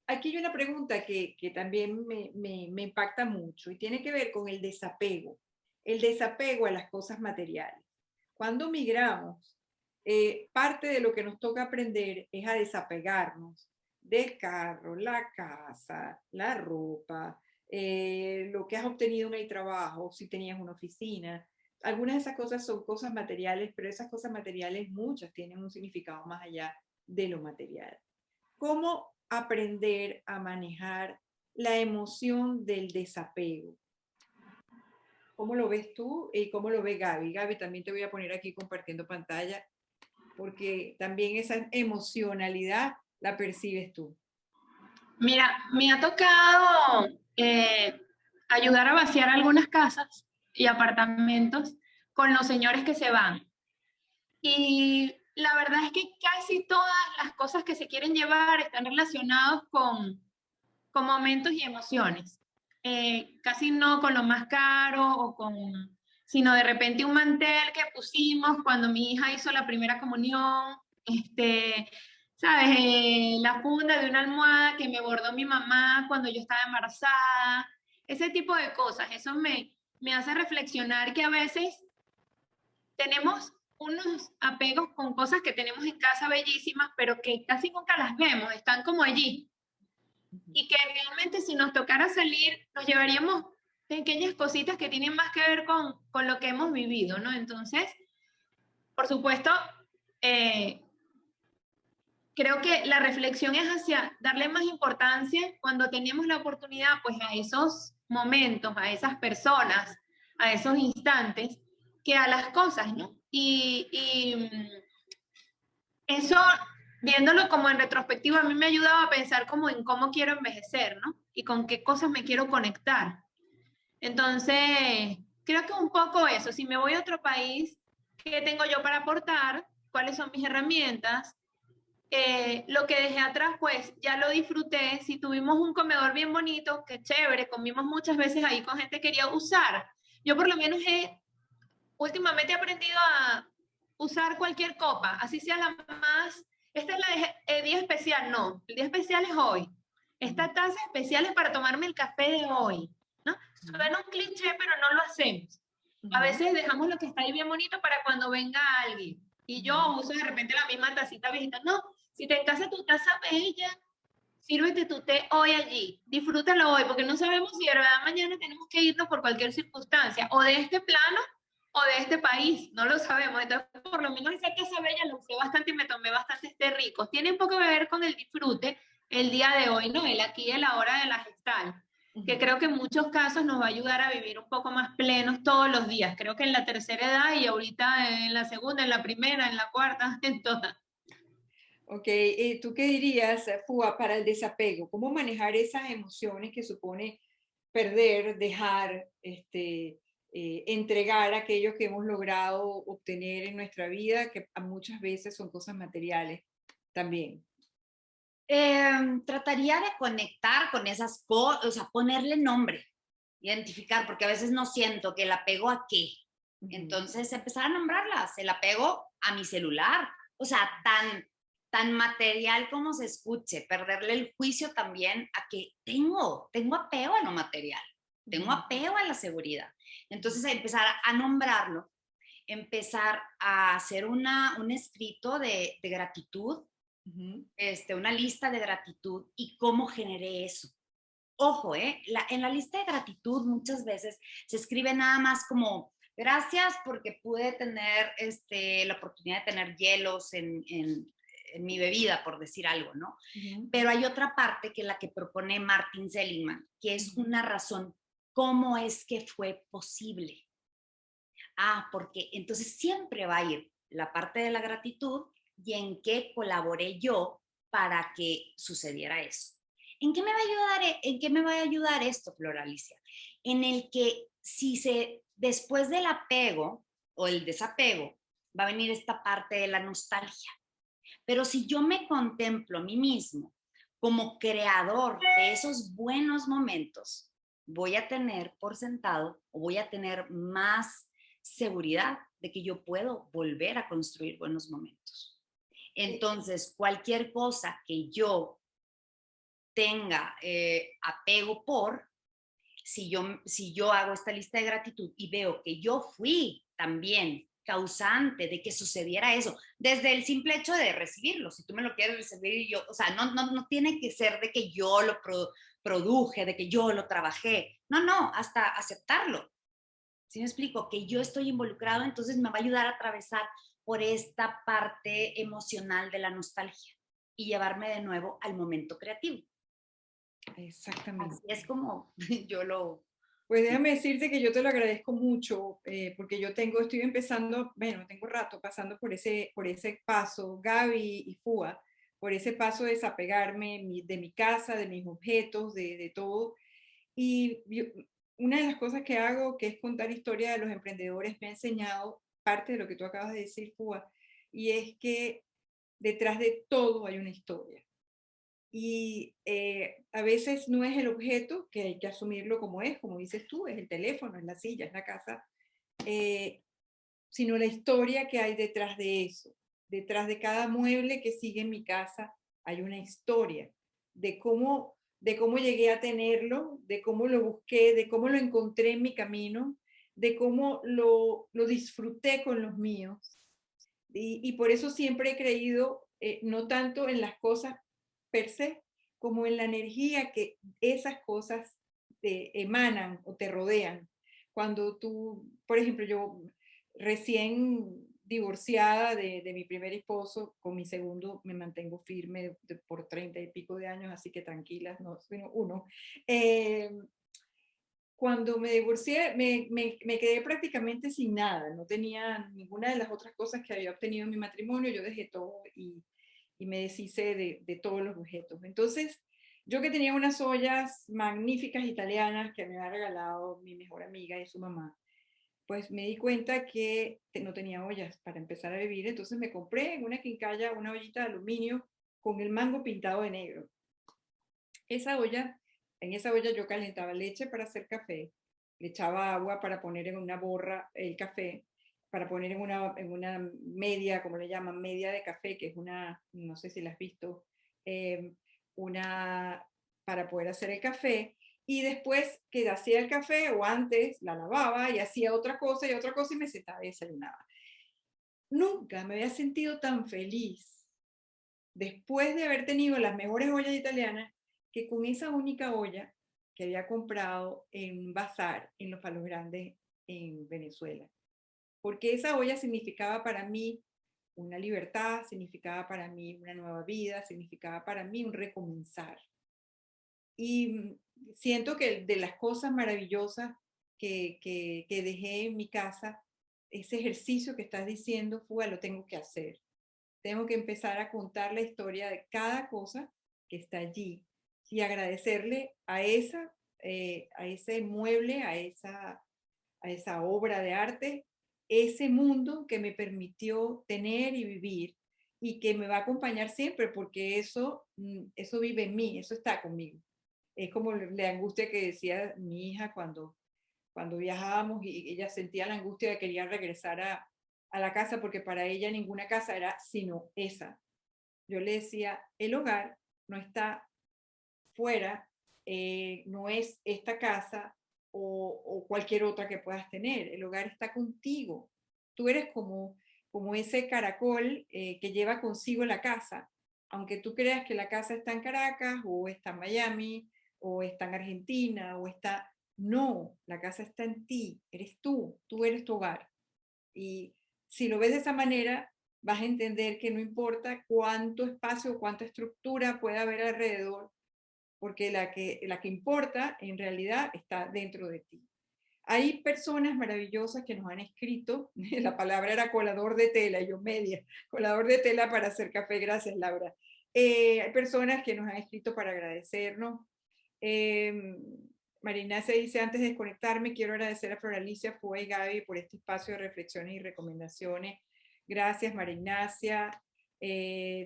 aquí hay una pregunta que también me impacta mucho y tiene que ver con el desapego a las cosas materiales. Cuando migramos, parte de lo que nos toca aprender es a desapegarnos del carro, la casa, la ropa, lo que has obtenido en el trabajo, si tenías una oficina. Algunas de esas cosas son cosas materiales, pero esas cosas materiales, muchas tienen un significado más allá de lo material. ¿Cómo aprender a manejar la emoción del desapego? ¿Cómo lo ves tú y cómo lo ve Gaby? Gaby, también te voy a poner aquí compartiendo pantalla, porque también esa emocionalidad la percibes tú. Mira, me ha tocado ayudar a vaciar algunas casas y apartamentos con los señores que se van. Y la verdad es que casi todas las cosas que se quieren llevar están relacionados con momentos y emociones. Casi no con lo más caro sino de repente un mantel que pusimos cuando mi hija hizo la primera comunión, ¿sabes? La funda de una almohada que me bordó mi mamá cuando yo estaba embarazada, ese tipo de cosas. Eso me hace reflexionar que a veces tenemos unos apegos con cosas que tenemos en casa bellísimas, pero que casi nunca las vemos, están como allí. Y que realmente si nos tocara salir, nos llevaríamos pequeñas cositas que tienen más que ver con lo que hemos vivido, ¿no? Entonces, por supuesto, creo que la reflexión es hacia darle más importancia cuando tenemos la oportunidad, pues a esos momentos, a esas personas, a esos instantes, que a las cosas, ¿no? Eso, viéndolo como en retrospectiva, a mí me ha ayudado a pensar como en cómo quiero envejecer, ¿no? Y con qué cosas me quiero conectar. Entonces, creo que un poco eso, si me voy a otro país, ¿qué tengo yo para aportar? ¿Cuáles son mis herramientas? Lo que dejé atrás, pues ya lo disfruté. Si tuvimos un comedor bien bonito, qué chévere, comimos muchas veces ahí con gente que quería usar. Yo por lo menos últimamente he aprendido a usar cualquier copa, así sea la más, esta es el día especial, no, el día especial es hoy. Esta taza especial es para tomarme el café de hoy, ¿no? Suena un cliché, pero no lo hacemos. A veces dejamos lo que está ahí bien bonito para cuando venga alguien. Y yo uso de repente la misma tacita viejita. No, si te encasa tu taza bella, sírvete tu té hoy allí. Disfrútalo hoy, porque no sabemos si de verdad mañana tenemos que irnos por cualquier circunstancia, o de este plano o de este país, no lo sabemos. Entonces, por lo menos esa taza bella lo usé bastante y me tomé bastante rico. Tiene un poco que ver con el disfrute el día de hoy, ¿no? El aquí y el ahora de la gestal, que creo que en muchos casos nos va a ayudar a vivir un poco más plenos todos los días. Creo que en la tercera edad y ahorita en la segunda, en la primera, en la cuarta, en todas. Ok, ¿tú qué dirías, Fua, para el desapego? ¿Cómo manejar esas emociones que supone perder, dejar, entregar aquello que hemos logrado obtener en nuestra vida, que muchas veces son cosas materiales también? Trataría de conectar con esas cosas, o sea, ponerle nombre, identificar, porque a veces no siento que el apego a qué. Entonces, empezar a nombrarlas, el apego a mi celular, o sea, tan material como se escuche, perderle el juicio también a que tengo apego a lo material, tengo apego a la seguridad. Entonces, empezar a nombrarlo, empezar a hacer un escrito de gratitud, una lista de gratitud y cómo generé eso. Ojo, en la lista de gratitud muchas veces se escribe nada más como gracias porque pude tener la oportunidad de tener hielos en mi bebida, por decir algo, ¿no? Pero hay otra parte que es la que propone Martin Seligman, que es una razón. ¿Cómo es que fue posible? Porque entonces siempre va a ir la parte de la gratitud y en qué colaboré yo para que sucediera eso. ¿En qué me va a ayudar esto, Flor Alicia? En el que después del apego o el desapego, va a venir esta parte de la nostalgia. Pero si yo me contemplo a mí mismo como creador de esos buenos momentos, voy a tener por sentado o voy a tener más seguridad de que yo puedo volver a construir buenos momentos. Entonces, cualquier cosa que yo tenga apego por, si yo hago esta lista de gratitud y veo que yo fui también causante de que sucediera eso, desde el simple hecho de recibirlo, si tú me lo quieres recibir, yo, o sea, no tiene que ser de que yo lo produje, de que yo lo trabajé, no, hasta aceptarlo. ¿Sí me explico? Que yo estoy involucrado, entonces me va a ayudar a atravesar por esta parte emocional de la nostalgia y llevarme de nuevo al momento creativo. Exactamente. Así es como yo lo... Pues déjame decirte que yo te lo agradezco mucho, porque yo estoy empezando, bueno, tengo rato pasando por ese paso, Gaby y Fua, por ese paso de desapegarme de mi casa, de mis objetos, de todo. Y una de las cosas que hago, que es contar historia de los emprendedores, me ha enseñado parte de lo que tú acabas de decir, Fua, y es que detrás de todo hay una historia. Y a veces no es el objeto, que hay que asumirlo como es, como dices tú, es el teléfono, es la silla, es la casa, eh, sino la historia que hay detrás de eso. Detrás de cada mueble que sigue en mi casa hay una historia de cómo llegué a tenerlo, de cómo lo busqué, de cómo lo encontré en mi camino, de cómo lo disfruté con los míos. Y por eso siempre he creído, no tanto en las cosas per se, como en la energía que esas cosas te emanan o te rodean. Cuando tú, por ejemplo, yo recién divorciada de mi primer esposo, con mi segundo me mantengo firme por 30 y pico de años, así que tranquilas, no, sino uno. Eh, Cuando me divorcié, me quedé prácticamente sin nada, no tenía ninguna de las otras cosas que había obtenido en mi matrimonio, yo dejé todo y me deshice de todos los objetos. Entonces, yo que tenía unas ollas magníficas italianas que me había regalado mi mejor amiga y su mamá, pues me di cuenta que no tenía ollas para empezar a vivir, entonces me compré en una quincalla una ollita de aluminio con el mango pintado de negro. Esa olla, en esa olla yo calentaba leche para hacer café, le echaba agua para poner en una borra el café, para poner en una media, como le llaman, media de café, que es una, no sé si la has visto, eh, una para poder hacer el café. Y después que hacía el café o antes la lavaba y hacía otra cosa y me sentaba y desayunaba. Nunca me había sentido tan feliz después de haber tenido las mejores ollas italianas, que con esa única olla que había comprado en un bazar en Los Palos Grandes en Venezuela. Porque esa olla significaba para mí una libertad, significaba para mí una nueva vida, significaba para mí un recomenzar. Y siento que de las cosas maravillosas que dejé en mi casa, ese ejercicio que estás diciendo, fue lo tengo que hacer. Tengo que empezar a contar la historia de cada cosa que está allí y agradecerle a ese mueble, a esa obra de arte, ese mundo que me permitió tener y vivir y que me va a acompañar siempre porque eso vive en mí, eso está conmigo. Es como la angustia que decía mi hija cuando viajábamos y ella sentía la angustia de que quería regresar a la casa porque para ella ninguna casa era sino esa. Yo le decía, el hogar no está fuera, no es esta casa o cualquier otra que puedas tener, el hogar está contigo. Tú eres como ese caracol que lleva consigo la casa, aunque tú creas que la casa está en Caracas o está en Miami o está en Argentina o está... No, la casa está en ti, eres tú eres tu hogar. Y si lo ves de esa manera, vas a entender que no importa cuánto espacio o cuánta estructura pueda haber alrededor, porque la que importa en realidad está dentro de ti. Hay personas maravillosas que nos han escrito, la palabra era colador de tela, yo media, colador de tela para hacer café, gracias Laura. Hay personas que nos han escrito para agradecernos. Marina se dice, antes de desconectarme, quiero agradecer a Flor Alicia, Fue y Gaby por este espacio de reflexiones y recomendaciones. Gracias, María Ignacia.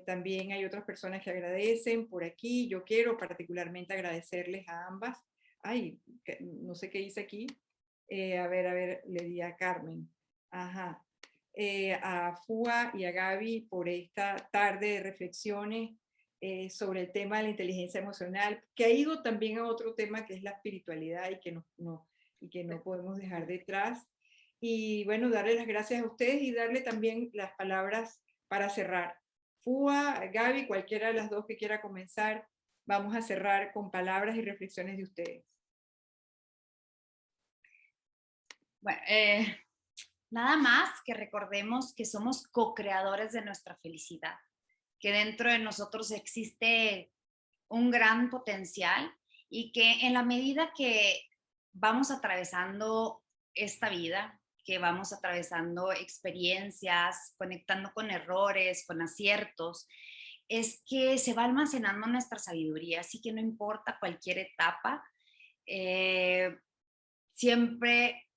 También hay otras personas que agradecen por aquí. Yo quiero particularmente agradecerles a ambas. Ay, no sé qué hice aquí. A ver, le di a Carmen. Ajá. A Fua y a Gaby por esta tarde de reflexiones sobre el tema de la inteligencia emocional, que ha ido también a otro tema que es la espiritualidad y que no podemos dejar detrás. Y bueno, darle las gracias a ustedes y darle también las palabras para cerrar. Fua, Gaby, cualquiera de las dos que quiera comenzar, vamos a cerrar con palabras y reflexiones de ustedes. Bueno, nada más que recordemos que somos co-creadores de nuestra felicidad, que dentro de nosotros existe un gran potencial y que en la medida que vamos atravesando esta vida, que vamos atravesando experiencias, conectando con errores, con aciertos, es que se va almacenando nuestra sabiduría, así que no importa cualquier etapa, siempre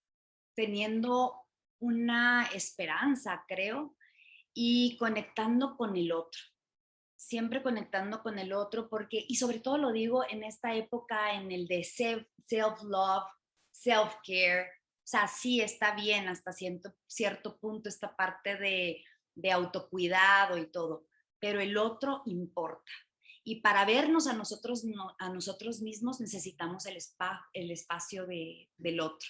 teniendo una esperanza, creo, y conectando con el otro, siempre conectando con el otro, porque, y sobre todo lo digo en esta época en el de self-love, self-care, o sea, sí está bien hasta cierto punto esta parte de autocuidado y todo, pero el otro importa. Y para vernos a nosotros mismos necesitamos el espacio del otro.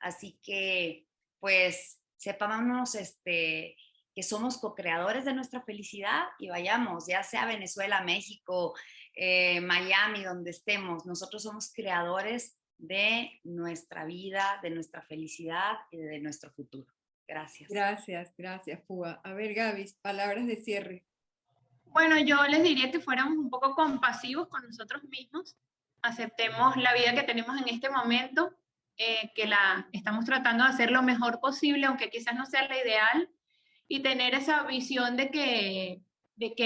Así que, pues, sepámonos que somos co-creadores de nuestra felicidad y vayamos, ya sea Venezuela, México, Miami, donde estemos, nosotros somos creadores de nuestra vida, de nuestra felicidad y de nuestro futuro. Gracias. Gracias, Fua. A ver, Gaby, palabras de cierre. Bueno, yo les diría que fuéramos un poco compasivos con nosotros mismos, aceptemos la vida que tenemos en este momento, que la estamos tratando de hacer lo mejor posible, aunque quizás no sea la ideal, y tener esa visión de que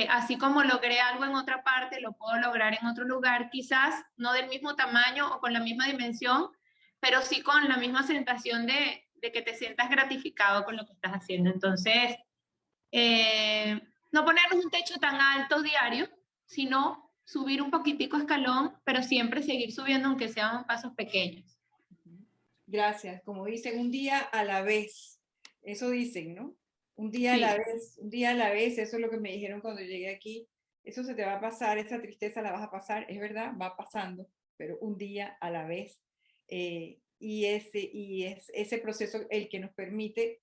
así como logré algo en otra parte, lo puedo lograr en otro lugar, quizás no del mismo tamaño o con la misma dimensión, pero sí con la misma sensación de que te sientas gratificado con lo que estás haciendo. Entonces, no ponernos un techo tan alto diario, sino subir un poquitico escalón, pero siempre seguir subiendo aunque sean pasos pequeños. Gracias. Como dicen, un día a la vez. Eso dicen, ¿no? Un día Sí. a la vez, un día a la vez. Eso es lo que me dijeron cuando llegué aquí. Eso se te va a pasar, esa tristeza la vas a pasar. Es verdad, va pasando, pero un día a la vez. Y es ese proceso el que nos permite,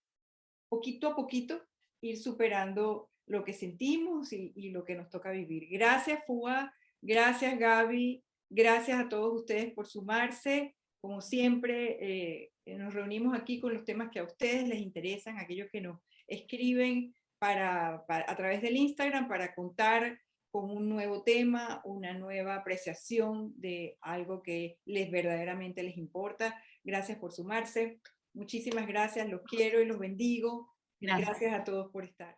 poquito a poquito, ir superando lo que sentimos y lo que nos toca vivir. Gracias, Fua. Gracias, Gaby. Gracias a todos ustedes por sumarse. Como siempre, nos reunimos aquí con los temas que a ustedes les interesan, aquellos que nos escriben a través del Instagram para contar con un nuevo tema, una nueva apreciación de algo que verdaderamente les importa. Gracias por sumarse. Muchísimas gracias, los quiero y los bendigo. Gracias a todos por estar.